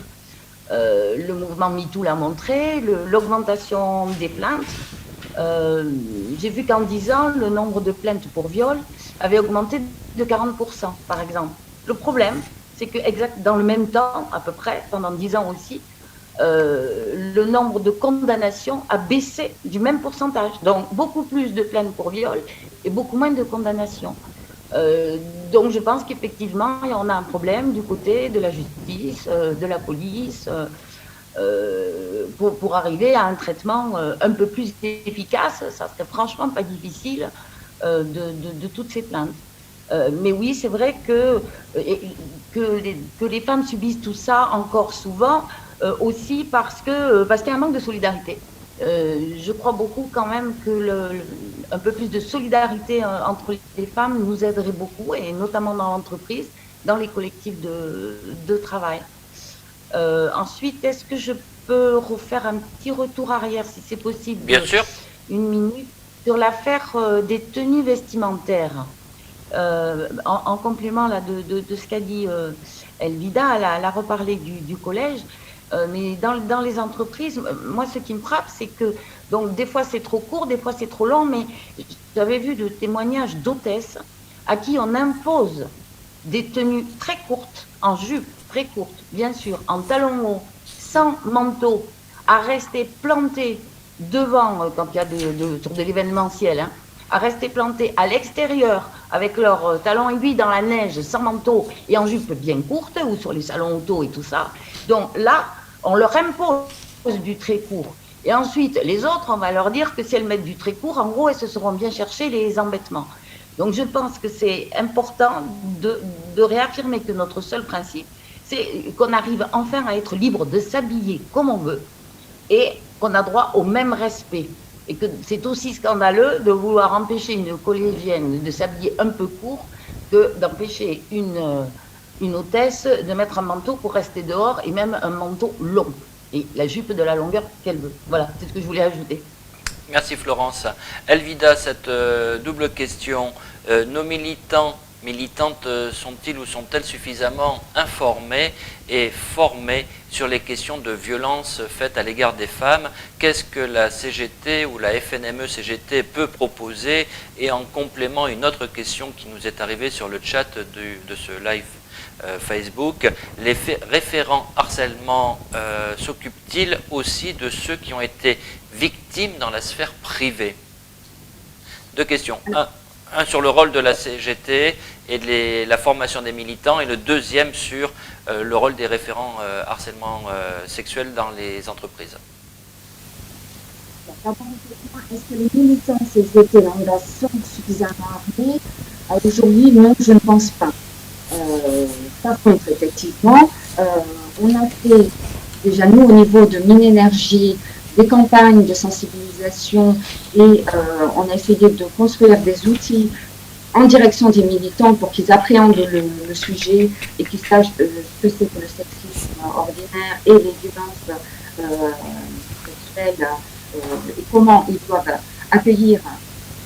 Le mouvement MeToo l'a montré, l'augmentation des plaintes. J'ai vu qu'en 10 ans, le nombre de plaintes pour viol avait augmenté de 40%, par exemple. Le problème, c'est que dans le même temps, à peu près, pendant 10 ans aussi, le nombre de condamnations a baissé du même pourcentage. Donc, beaucoup plus de plaintes pour viol et beaucoup moins de condamnations. Donc je pense qu'effectivement, on a un problème du côté de la justice, de la police, pour arriver à un traitement un peu plus efficace. Ça serait franchement pas difficile de toutes ces plaintes. Mais oui, c'est vrai que les femmes subissent tout ça encore souvent, aussi parce qu'il y a un manque de solidarité. Je crois beaucoup quand même que un peu plus de solidarité entre les femmes nous aiderait beaucoup, et notamment dans l'entreprise, dans les collectifs de travail. Ensuite, est-ce que je peux refaire un petit retour arrière, si c'est possible? Bien sûr. Une minute sur l'affaire des tenues vestimentaires. En complément là, de ce qu'a dit Elvida, elle a reparlé du collège. Mais dans les entreprises, moi, ce qui me frappe, c'est que donc des fois c'est trop court, des fois c'est trop long, mais j'avais vu de témoignages d'hôtesses à qui on impose des tenues très courtes, en jupe très courte, bien sûr, en talons hauts, sans manteau, à rester plantés devant, quand il y a sur de l'événementiel, hein, à rester plantés à l'extérieur avec leurs talons aiguilles dans la neige, sans manteau et en jupe bien courte, ou sur les salons auto et tout ça. Donc là, on leur impose du très court. Et ensuite, les autres, on va leur dire que si elles mettent du très court, en gros, elles se seront bien chercher les embêtements. Donc je pense que c'est important de réaffirmer que notre seul principe, c'est qu'on arrive enfin à être libre de s'habiller comme on veut et qu'on a droit au même respect. Et que c'est aussi scandaleux de vouloir empêcher une collégienne de s'habiller un peu court que d'empêcher une hôtesse de mettre un manteau pour rester dehors, et même un manteau long. Et la jupe de la longueur qu'elle veut. Voilà, c'est ce que je voulais ajouter. Merci Florence. Elvida, cette double question. Nos militantes sont-ils ou sont-elles suffisamment informées et formées sur les questions de violence faites à l'égard des femmes? Qu'est-ce que la CGT ou la FNME-CGT peut proposer? Et en complément, une autre question qui nous est arrivée sur le chat de ce live Facebook, les référents harcèlement s'occupent-ils aussi de ceux qui ont été victimes dans la sphère privée? Deux questions. Un sur le rôle de la CGT et de la formation des militants, et le deuxième sur le rôle des référents harcèlement sexuel dans les entreprises. Est-ce que les militants CGT lambda sont suffisamment armés? Aujourd'hui, non, je ne pense pas. Par contre, effectivement, on a fait déjà, nous, au niveau de Minénergie, des campagnes de sensibilisation, et on a essayé de construire des outils en direction des militants pour qu'ils appréhendent le sujet et qu'ils sachent ce que c'est que le sexisme ordinaire et les violences sexuelles, et comment ils doivent accueillir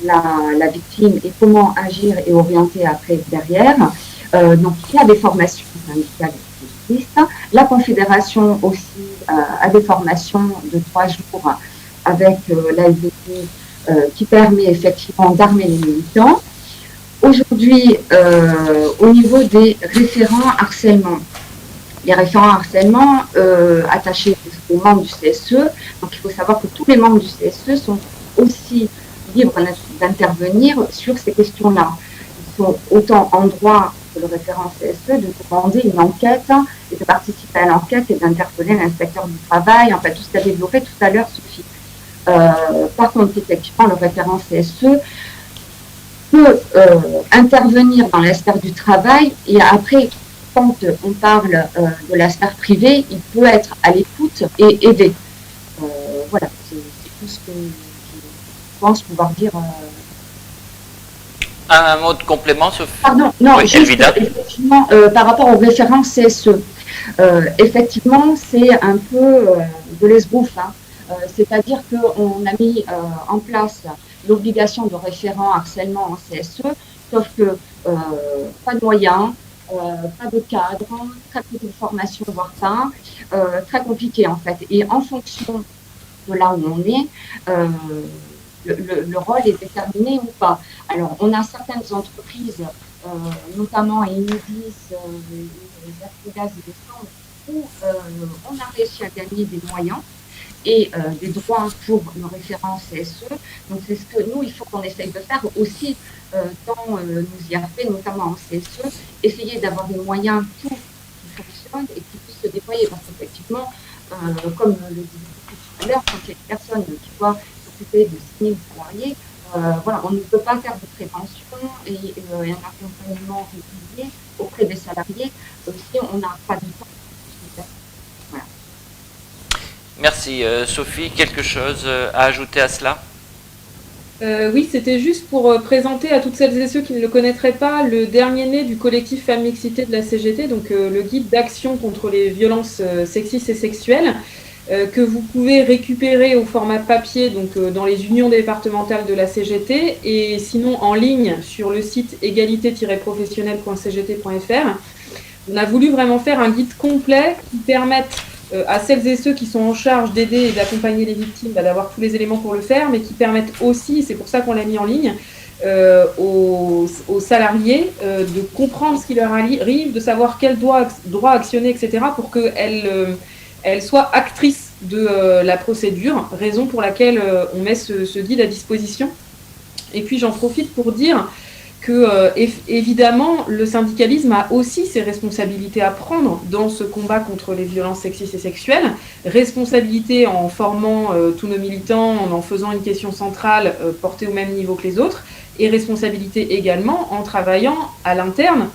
la victime et comment agir et orienter après derrière. Donc il y a des formations syndicales qui existent. La Confédération aussi a des formations de 3 jours avec la LVP qui permet effectivement d'armer les militants. Aujourd'hui, au niveau des référents harcèlement, les référents harcèlement attachés aux membres du CSE, donc il faut savoir que tous les membres du CSE sont aussi libres d'intervenir sur ces questions-là. Ils sont autant en droit que le référent CSE de demander une enquête et de participer à l'enquête et d'interpeller l'inspecteur du travail, enfin tout ce qu'a développé tout à l'heure Sophie. Par contre, effectivement, le référent CSE peut intervenir dans la sphère du travail, et après, quand on parle de la sphère privée, il peut être à l'écoute et aider. Voilà, c'est tout ce que je pense pouvoir dire. Un mot de complément, Sophie? Pardon, non, oui, juste, effectivement, par rapport au référent CSE, effectivement, c'est un peu de l'esbrouf, hein. C'est-à-dire qu'on a mis en place l'obligation de référent harcèlement en CSE, sauf que pas de moyens, pas de cadre, très peu de formation, voire pas, très compliqué en fait. Et en fonction de là où on est, le rôle est déterminé ou pas. Alors, on a certaines entreprises, notamment Enedis, les Artigas et les Centres, où on a réussi à gagner des moyens et des droits pour le référent CSE. Donc, c'est ce que nous, il faut qu'on essaye de faire aussi dans nos IRP, notamment en CSE, essayer d'avoir des moyens pour qui fonctionnent et qui puissent se déployer. Parce qu'effectivement, comme le disait tout à l'heure, quand il y a une personne qui doit s'occuper de 6 000 salariés, voilà, on ne peut pas faire de prévention et un accompagnement régulier auprès des salariés si on n'a pas de temps. Voilà. Merci. Sophie, quelque chose à ajouter à cela? Oui, c'était juste pour présenter à toutes celles et ceux qui ne le connaîtraient pas le dernier né du collectif Femmes Mixité de la CGT, donc le guide d'action contre les violences sexistes et sexuelles, que vous pouvez récupérer au format papier, donc dans les unions départementales de la CGT, et sinon en ligne sur le site égalité-professionnelle.cgt.fr. On a voulu vraiment faire un guide complet qui permette à celles et ceux qui sont en charge d'aider et d'accompagner les victimes d'avoir tous les éléments pour le faire, mais qui permettent aussi, c'est pour ça qu'on l'a mis en ligne, aux salariés de comprendre ce qui leur arrive, de savoir quel droit actionner, etc., pour qu'elles soient actrices de la procédure, raison pour laquelle on met ce guide à disposition. Et puis j'en profite pour dire que, évidemment, le syndicalisme a aussi ses responsabilités à prendre dans ce combat contre les violences sexistes et sexuelles. Responsabilité en formant tous nos militants, en faisant une question centrale portée au même niveau que les autres, et responsabilité également en travaillant à l'interne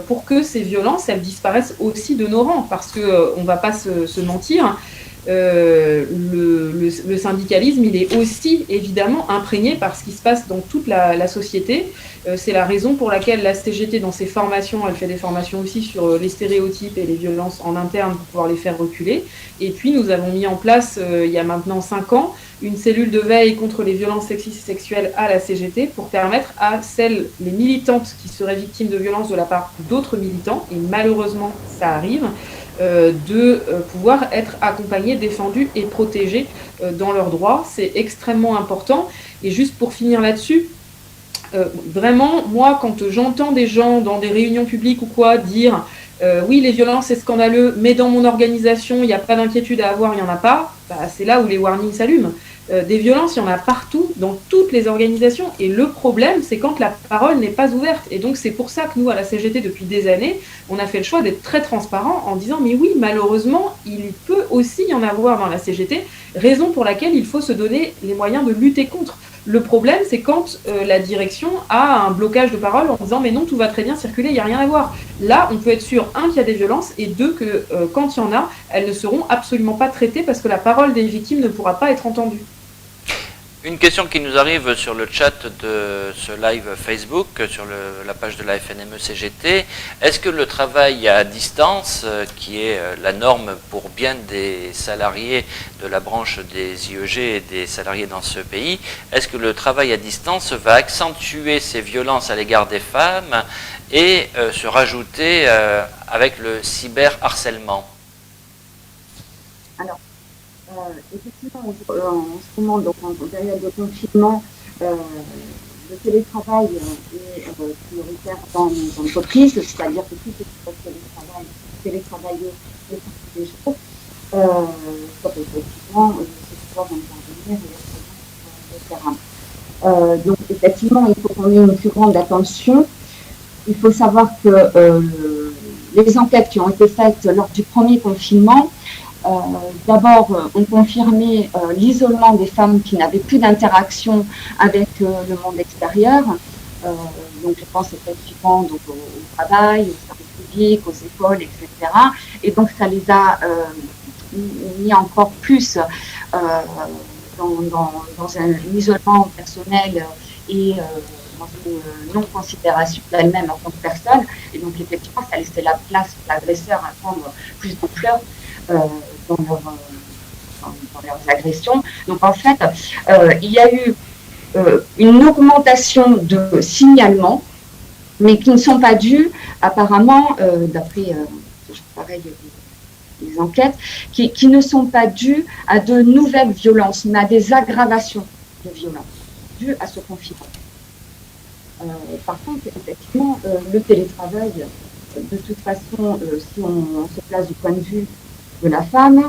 pour que ces violences, elles disparaissent aussi de nos rangs, parce qu'on ne va pas se mentir, le syndicalisme, il est aussi évidemment imprégné par ce qui se passe dans toute la société. C'est la raison pour laquelle la CGT, dans ses formations, elle fait des formations aussi sur les stéréotypes et les violences en interne pour pouvoir les faire reculer. Et puis nous avons mis en place, il y a maintenant 5 ans, une cellule de veille contre les violences sexistes et sexuelles à la CGT pour permettre à les militantes qui seraient victimes de violences de la part d'autres militants, et malheureusement ça arrive, de pouvoir être accompagnés, défendus et protégés dans leurs droits. C'est extrêmement important. Et juste pour finir là-dessus, vraiment, moi, quand j'entends des gens dans des réunions publiques ou quoi dire oui, les violences, c'est scandaleux, mais dans mon organisation, il n'y a pas d'inquiétude à avoir, il n'y en a pas, c'est là où les warnings s'allument. Des violences, il y en a partout, dans toutes les organisations. Et le problème, c'est quand la parole n'est pas ouverte. Et donc, c'est pour ça que nous, à la CGT, depuis des années, on a fait le choix d'être très transparent en disant, mais oui, malheureusement, il peut aussi y en avoir dans la CGT, raison pour laquelle il faut se donner les moyens de lutter contre. Le problème, c'est quand la direction a un blocage de parole en disant, mais non, tout va très bien circuler, il n'y a rien à voir. Là, on peut être sûr, 1, qu'il y a des violences, et 2, que quand il y en a, elles ne seront absolument pas traitées parce que la parole des victimes ne pourra pas être entendue. Une question qui nous arrive sur le chat de ce live Facebook, sur la page de la FNME-CGT. Est-ce que le travail à distance, qui est la norme pour bien des salariés de la branche des IEG et des salariés dans ce pays, est-ce que le travail à distance va accentuer ces violences à l'égard des femmes et se rajouter avec le cyberharcèlement ? Alors, effectivement, en ce moment, donc en période de confinement, le télétravail est prioritaire dans les entreprises, c'est-à-dire que tout ce qui est télétravailler le temps des jours, sauf effectivement, c'est pouvoir intervenir et être sur le terrain. Donc, effectivement, il faut qu'on ait une plus grande attention. Il faut savoir que les enquêtes qui ont été faites lors du premier confinement, d'abord, ont confirmé l'isolement des femmes qui n'avaient plus d'interaction avec le monde extérieur. Donc, je pense effectivement donc, au travail, aux services publics, aux écoles, etc. Et donc, ça les a mis encore plus dans un isolement personnel et dans une non-considération d'elle-même en tant que personne. Et donc, effectivement, ça laissait la place pour l'agresseur à prendre plus d'ampleur dans leurs agressions. Donc en fait, il y a eu une augmentation de signalements, mais qui ne sont pas dus, apparemment, d'après les enquêtes, qui ne sont pas dus à de nouvelles violences, mais à des aggravations de violences dues à ce confinement. Par contre, effectivement, le télétravail, de toute façon, si on se place du point de vue de la femme,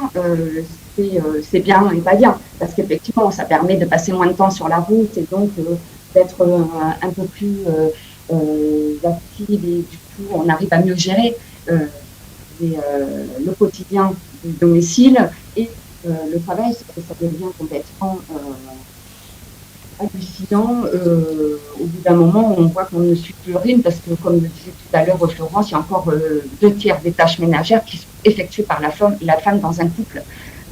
c'est bien et pas bien, parce qu'effectivement, ça permet de passer moins de temps sur la route et donc d'être un peu plus active, et du coup, on arrive à mieux gérer le quotidien du domicile et le travail, ça devient complètement hallucinant. Au bout d'un moment, on voit qu'on ne suit plus rien, parce que, comme le disait tout à l'heure Florence, il y a encore 2/3 des tâches ménagères qui sont effectuées par la femme dans un couple.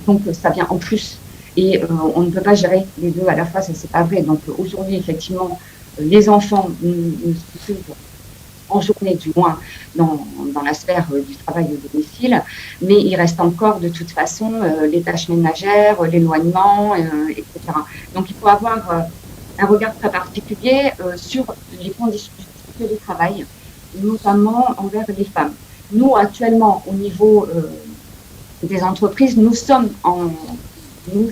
Donc, ça vient en plus. Et on ne peut pas gérer les deux à la fois, ça, c'est pas vrai. Donc, aujourd'hui, effectivement, les enfants nous se trouvent en journée, du moins, dans la sphère du travail au domicile, mais il reste encore, de toute façon, les tâches ménagères, l'éloignement, etc. Donc, il faut avoir un regard très particulier sur les conditions du télétravail, notamment envers les femmes. Nous, actuellement, au niveau des entreprises, nous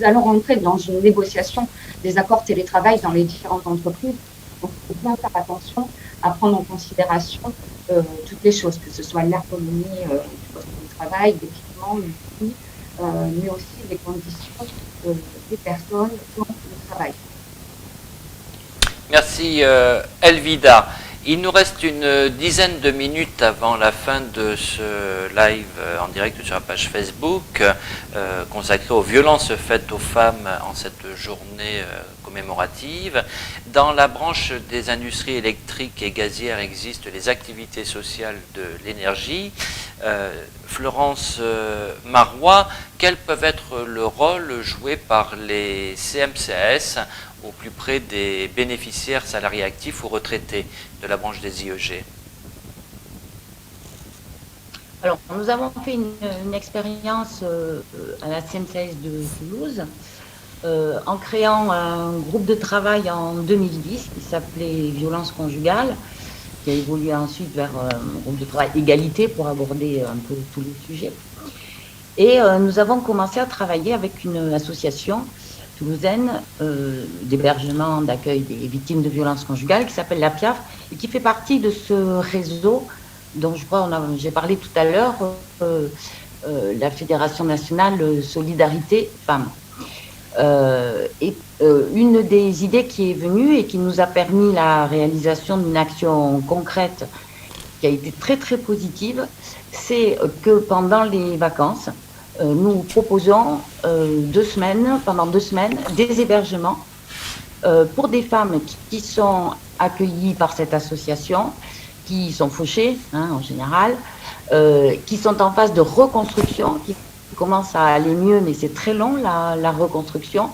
allons rentrer dans une négociation des accords télétravail dans les différentes entreprises Donc, il faut bien faire attention à prendre en considération toutes les choses, que ce soit l'ergonomie du poste de travail, l'équipement, l'outil, mais aussi les conditions des personnes dans le travail. Merci Elvida. Il nous reste une dizaine de minutes avant la fin de ce live en direct sur la page Facebook consacrée aux violences faites aux femmes en cette journée commémorative. Dans la branche des industries électriques et gazières existent les activités sociales de l'énergie. Florence Marois, quels peuvent être le rôle joué par les CMCAS au plus près des bénéficiaires salariés actifs ou retraités de la branche des IEG? Alors, nous avons fait une expérience à la CMCAS de Toulouse en créant un groupe de travail en 2010 qui s'appelait Violence conjugale, qui a évolué ensuite vers un groupe de travail égalité pour aborder un peu tous les sujets. Et nous avons commencé à travailler avec une association toulousaine d'hébergement, d'accueil des victimes de violences conjugales qui s'appelle la PIAF et qui fait partie de ce réseau dont je crois j'ai parlé tout à l'heure, la Fédération nationale Solidarité Femmes. Une des idées qui est venue et qui nous a permis la réalisation d'une action concrète qui a été très très positive, c'est que pendant les vacances, nous proposons pendant 2 semaines, des hébergements pour des femmes qui sont accueillies par cette association, qui sont fauchées en général, qui sont en phase de reconstruction, qui commencent à aller mieux, mais c'est très long la reconstruction,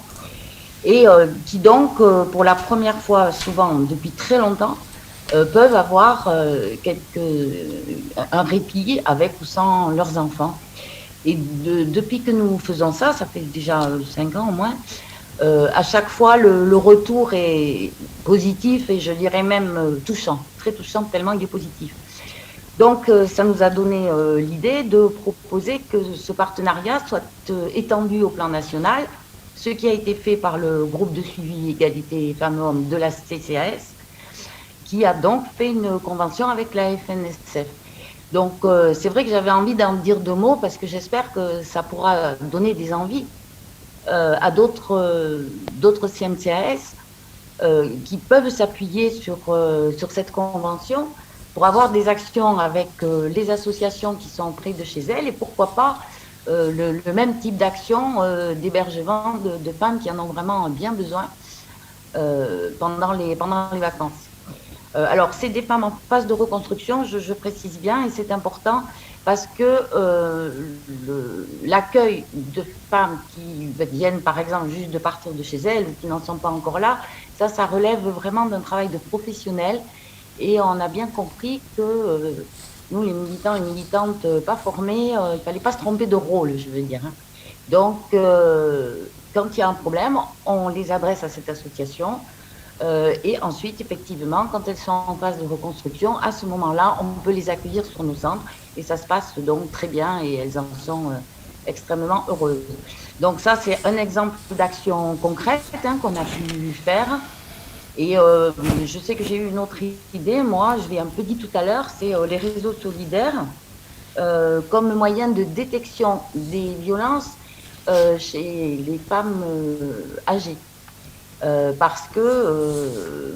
et qui donc, pour la première fois, souvent depuis très longtemps, peuvent avoir un répit avec ou sans leurs enfants. Et depuis que nous faisons ça, ça fait déjà 5 ans au moins, à chaque fois le retour est positif et je dirais même touchant, très touchant tellement il est positif. Donc ça nous a donné l'idée de proposer que ce partenariat soit étendu au plan national, ce qui a été fait par le groupe de suivi égalité femmes-hommes de la CCAS, qui a donc fait une convention avec la FNSF. Donc c'est vrai que j'avais envie d'en dire 2 mots parce que j'espère que ça pourra donner des envies à d'autres CMCAS qui peuvent s'appuyer sur cette convention pour avoir des actions avec les associations qui sont près de chez elles et pourquoi pas le même type d'action d'hébergement de femmes qui en ont vraiment bien besoin pendant les vacances. Alors, c'est des femmes en phase de reconstruction, je précise bien, et c'est important parce que l'accueil de femmes qui viennent, par exemple, juste de partir de chez elles ou qui n'en sont pas encore là, ça relève vraiment d'un travail de professionnel. Et on a bien compris que nous, les militants et militantes pas formés, il ne fallait pas se tromper de rôle, je veux dire. Donc, quand il y a un problème, on les adresse à cette association. Et ensuite, effectivement, quand elles sont en phase de reconstruction, à ce moment-là, on peut les accueillir sur nos centres et ça se passe donc très bien et elles en sont extrêmement heureuses. Donc ça, c'est un exemple d'action concrète qu'on a pu faire. Et je sais que j'ai eu une autre idée, moi, je l'ai un peu dit tout à l'heure, c'est les réseaux solidaires comme moyen de détection des violences chez les femmes âgées. Parce que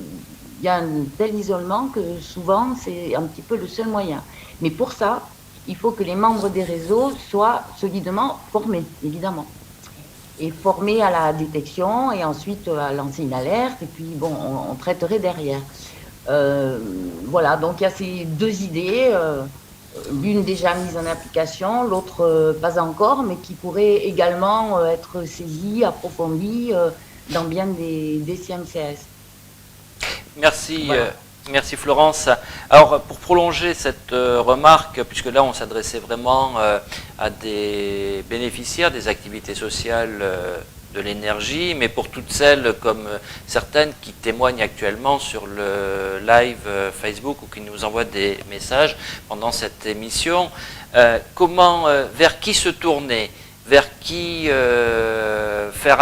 y a un tel isolement que souvent c'est un petit peu le seul moyen. Mais pour ça, il faut que les membres des réseaux soient solidement formés, évidemment. Et formés à la détection et ensuite à lancer une alerte et puis bon, on traiterait derrière. Voilà, donc il y a ces 2 idées, l'une déjà mise en application, l'autre pas encore, mais qui pourrait également être saisie, approfondie dans bien des CMCAS. Merci, voilà. Merci Florence. Alors pour prolonger cette remarque, puisque là on s'adressait vraiment à des bénéficiaires des activités sociales de l'énergie, mais pour toutes celles comme certaines qui témoignent actuellement sur le live Facebook ou qui nous envoient des messages pendant cette émission, vers qui se tourner vers qui faire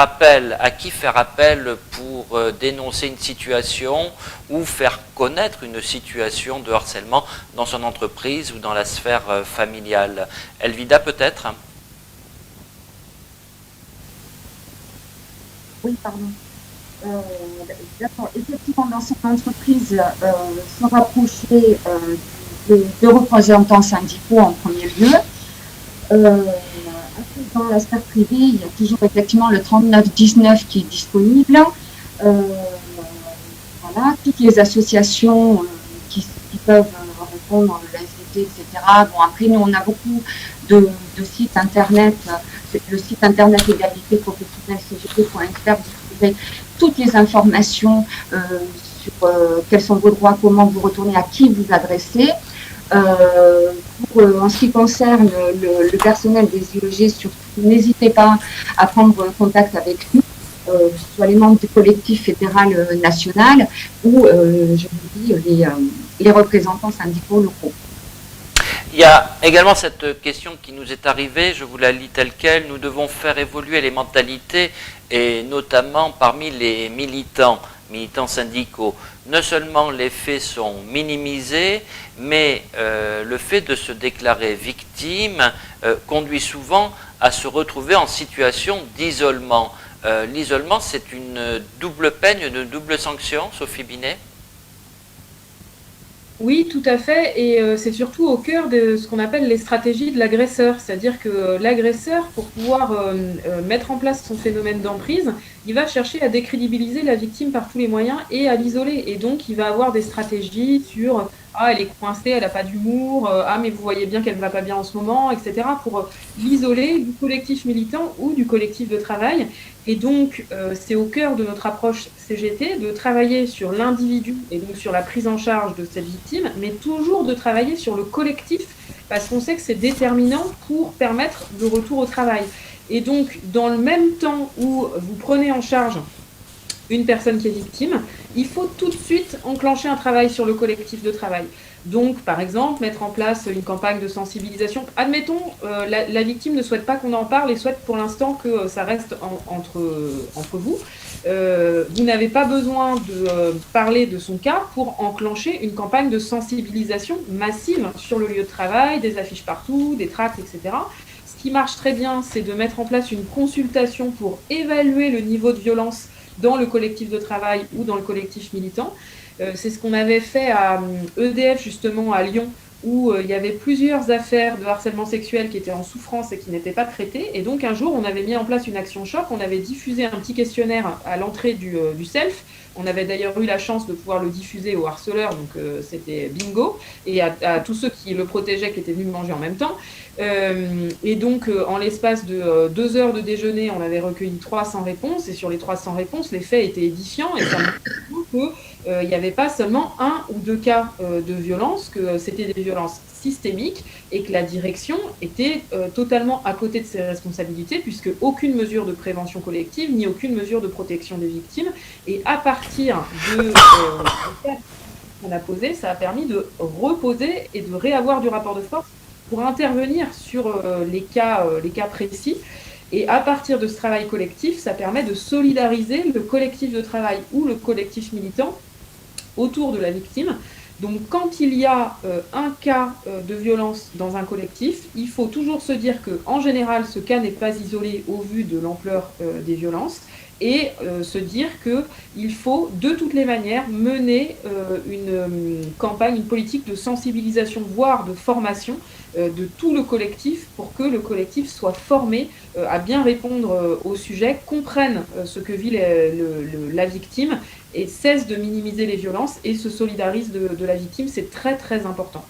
appel pour dénoncer une situation ou faire connaître une situation de harcèlement dans son entreprise ou dans la sphère familiale. Elvida, peut-être? Oui, pardon. D'accord. Effectivement, dans son entreprise, se rapprocher de représentants syndicaux en premier lieu. Après, dans la sphère privée, il y a toujours effectivement le 3919 qui est disponible. Voilà, toutes les associations qui peuvent répondre, la SVT, etc. Bon, après, nous, on a beaucoup de sites internet. Le site internet égalité professionnelle cgt.fr, vous trouvez toutes les informations sur quels sont vos droits, comment vous retournez, à qui vous adressez. En ce qui concerne le personnel des IEG, surtout, n'hésitez pas à prendre contact avec nous, soit les membres du collectif fédéral national ou, je vous dis, les représentants syndicaux locaux. Il y a également cette question qui nous est arrivée, je vous la lis telle quelle. Nous devons faire évoluer les mentalités, et notamment parmi les militants syndicaux. Non seulement les faits sont minimisés, mais le fait de se déclarer victime conduit souvent à se retrouver en situation d'isolement. L'isolement, c'est une double peine, une double sanction, Sophie Binet? Oui, tout à fait, et c'est surtout au cœur de ce qu'on appelle les stratégies de l'agresseur, c'est-à-dire que l'agresseur, pour pouvoir mettre en place son phénomène d'emprise, il va chercher à décrédibiliser la victime par tous les moyens et à l'isoler, et donc il va avoir des stratégies sur « ah, elle est coincée, elle n'a pas d'humour, ah, mais vous voyez bien qu'elle ne va pas bien en ce moment », etc., pour l'isoler du collectif militant ou du collectif de travail. Et donc, c'est au cœur de notre approche CGT de travailler sur l'individu et donc sur la prise en charge de cette victime, mais toujours de travailler sur le collectif, parce qu'on sait que c'est déterminant pour permettre le retour au travail. Et donc, dans le même temps où vous prenez en charge une personne qui est victime, il faut tout de suite enclencher un travail sur le collectif de travail. Donc, par exemple, mettre en place une campagne de sensibilisation. Admettons, la victime ne souhaite pas qu'on en parle et souhaite pour l'instant que ça reste entre vous. Vous n'avez pas besoin de parler de son cas pour enclencher une campagne de sensibilisation massive sur le lieu de travail, des affiches partout, des tracts, etc. Ce qui marche très bien, c'est de mettre en place une consultation pour évaluer le niveau de violence dans le collectif de travail ou dans le collectif militant. C'est ce qu'on avait fait à EDF, justement, à Lyon, où il y avait plusieurs affaires de harcèlement sexuel qui étaient en souffrance et qui n'étaient pas traitées. Et donc, un jour, on avait mis en place une action choc. On avait diffusé un petit questionnaire à l'entrée du self. On avait d'ailleurs eu la chance de pouvoir le diffuser aux harceleurs, donc c'était bingo, et à tous ceux qui le protégeaient, qui étaient venus manger en même temps. Et donc, en l'espace de 2 heures de déjeuner, on avait recueilli 300 réponses, et sur les 300 réponses, les faits étaient édifiants, et ça montre qu'il n'y avait pas seulement 1 ou 2 cas de violence, que c'était des violences systémiques, et que la direction était totalement à côté de ses responsabilités, puisque aucune mesure de prévention collective, ni aucune mesure de protection des victimes, et à partir de qu'on a posé, ça a permis de reposer et de réavoir du rapport de force pour intervenir sur les cas précis. Et à partir de ce travail collectif, ça permet de solidariser le collectif de travail ou le collectif militant autour de la victime. Donc quand il y a un cas de violence dans un collectif, il faut toujours se dire qu'en général, ce cas n'est pas isolé au vu de l'ampleur des violences, et se dire qu'il faut de toutes les manières mener une campagne, une politique de sensibilisation, voire de formation de tout le collectif, pour que le collectif soit formé à bien répondre au sujet, comprenne ce que vit la victime et cesse de minimiser les violences et se solidarise de la victime. C'est très très important.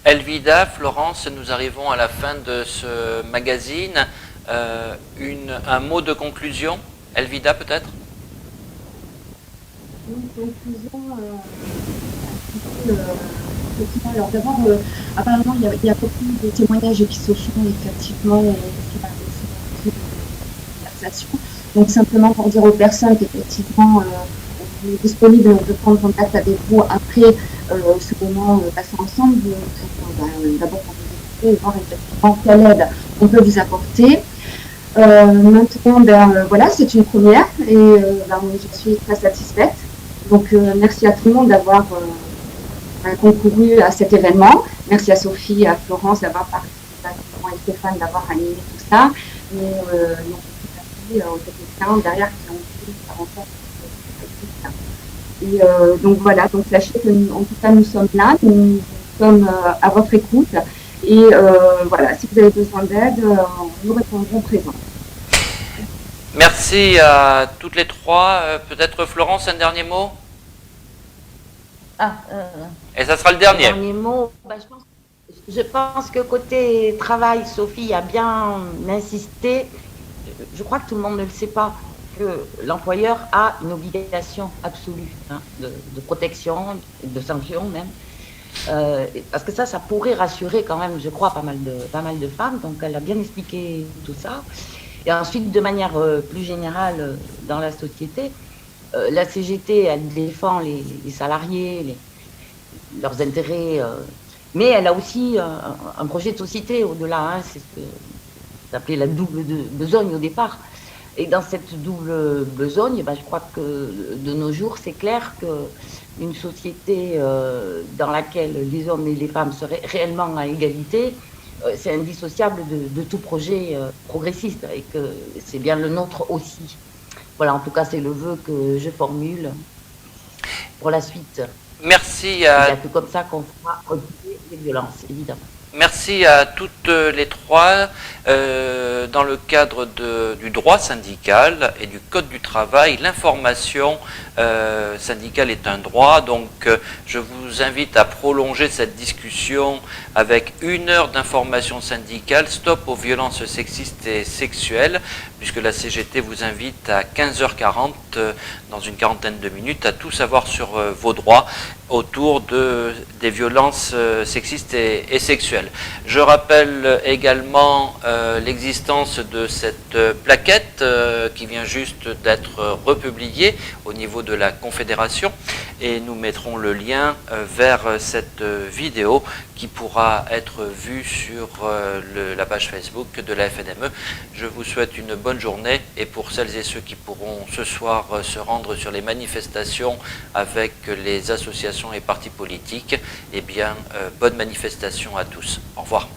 Elvida, Florence, nous arrivons à la fin de ce magazine. Un mot de conclusion, Elvida, peut-être? Une conclusion, alors d'abord, apparemment, il y a beaucoup de témoignages qui se font effectivement donc simplement pour dire aux personnes qu'effectivement on est disponible de prendre contact avec vous après ce moment passé ensemble, d'abord pour vous et voir exactement quelle aide on peut vous apporter. Maintenant, voilà, c'est une première et je suis très satisfaite. Donc, merci à tout le monde d'avoir concouru à cet événement. Merci à Sophie et à Florence d'avoir participé et Stéphane d'avoir animé tout ça. Et merci aux techniciens derrière qui ont pu faire en sorte que ça. Et donc voilà, donc sachez que en tout cas nous sommes là, nous sommes à votre écoute. Et voilà, si vous avez besoin d'aide, nous répondrons présents. Merci à toutes les trois. Peut-être Florence, un dernier mot? Et ça sera le dernier. Dernier mot, je pense que côté travail, Sophie a bien insisté. Je crois que tout le monde ne le sait pas, que l'employeur a une obligation absolue de protection, de sanction même. Parce que ça pourrait rassurer quand même, je crois, pas mal de femmes. Donc elle a bien expliqué tout ça. Et ensuite, de manière plus générale dans la société, la CGT, elle défend les salariés, leurs intérêts, mais elle a aussi un projet de société au-delà. C'est ce que s'appelait la double besogne au départ. Et dans cette double besogne, je crois que de nos jours, c'est clair qu'une société dans laquelle les hommes et les femmes seraient réellement à égalité, c'est indissociable de tout projet progressiste et que c'est bien le nôtre aussi. Voilà, en tout cas, c'est le vœu que je formule pour la suite. Merci. Il n'y a que comme ça qu'on fera reculer les violences, évidemment. Merci à toutes les trois. Dans le cadre du droit syndical et du code du travail, l'information syndicale est un droit. Donc je vous invite à prolonger cette discussion avec 1 heure d'information syndicale, stop aux violences sexistes et sexuelles, puisque la CGT vous invite à 15h40, dans une quarantaine de minutes, à tout savoir sur vos droits autour des violences sexistes et sexuelles. Je rappelle également l'existence de cette plaquette qui vient juste d'être republiée au niveau de la Confédération, et nous mettrons le lien vers cette vidéo qui pourra être vue sur la page Facebook de la FNME. Je vous souhaite une bonne journée, et pour celles et ceux qui pourront ce soir se rendre sur les manifestations avec les associations et partis politiques, eh bien, bonne manifestation à tous. Au revoir.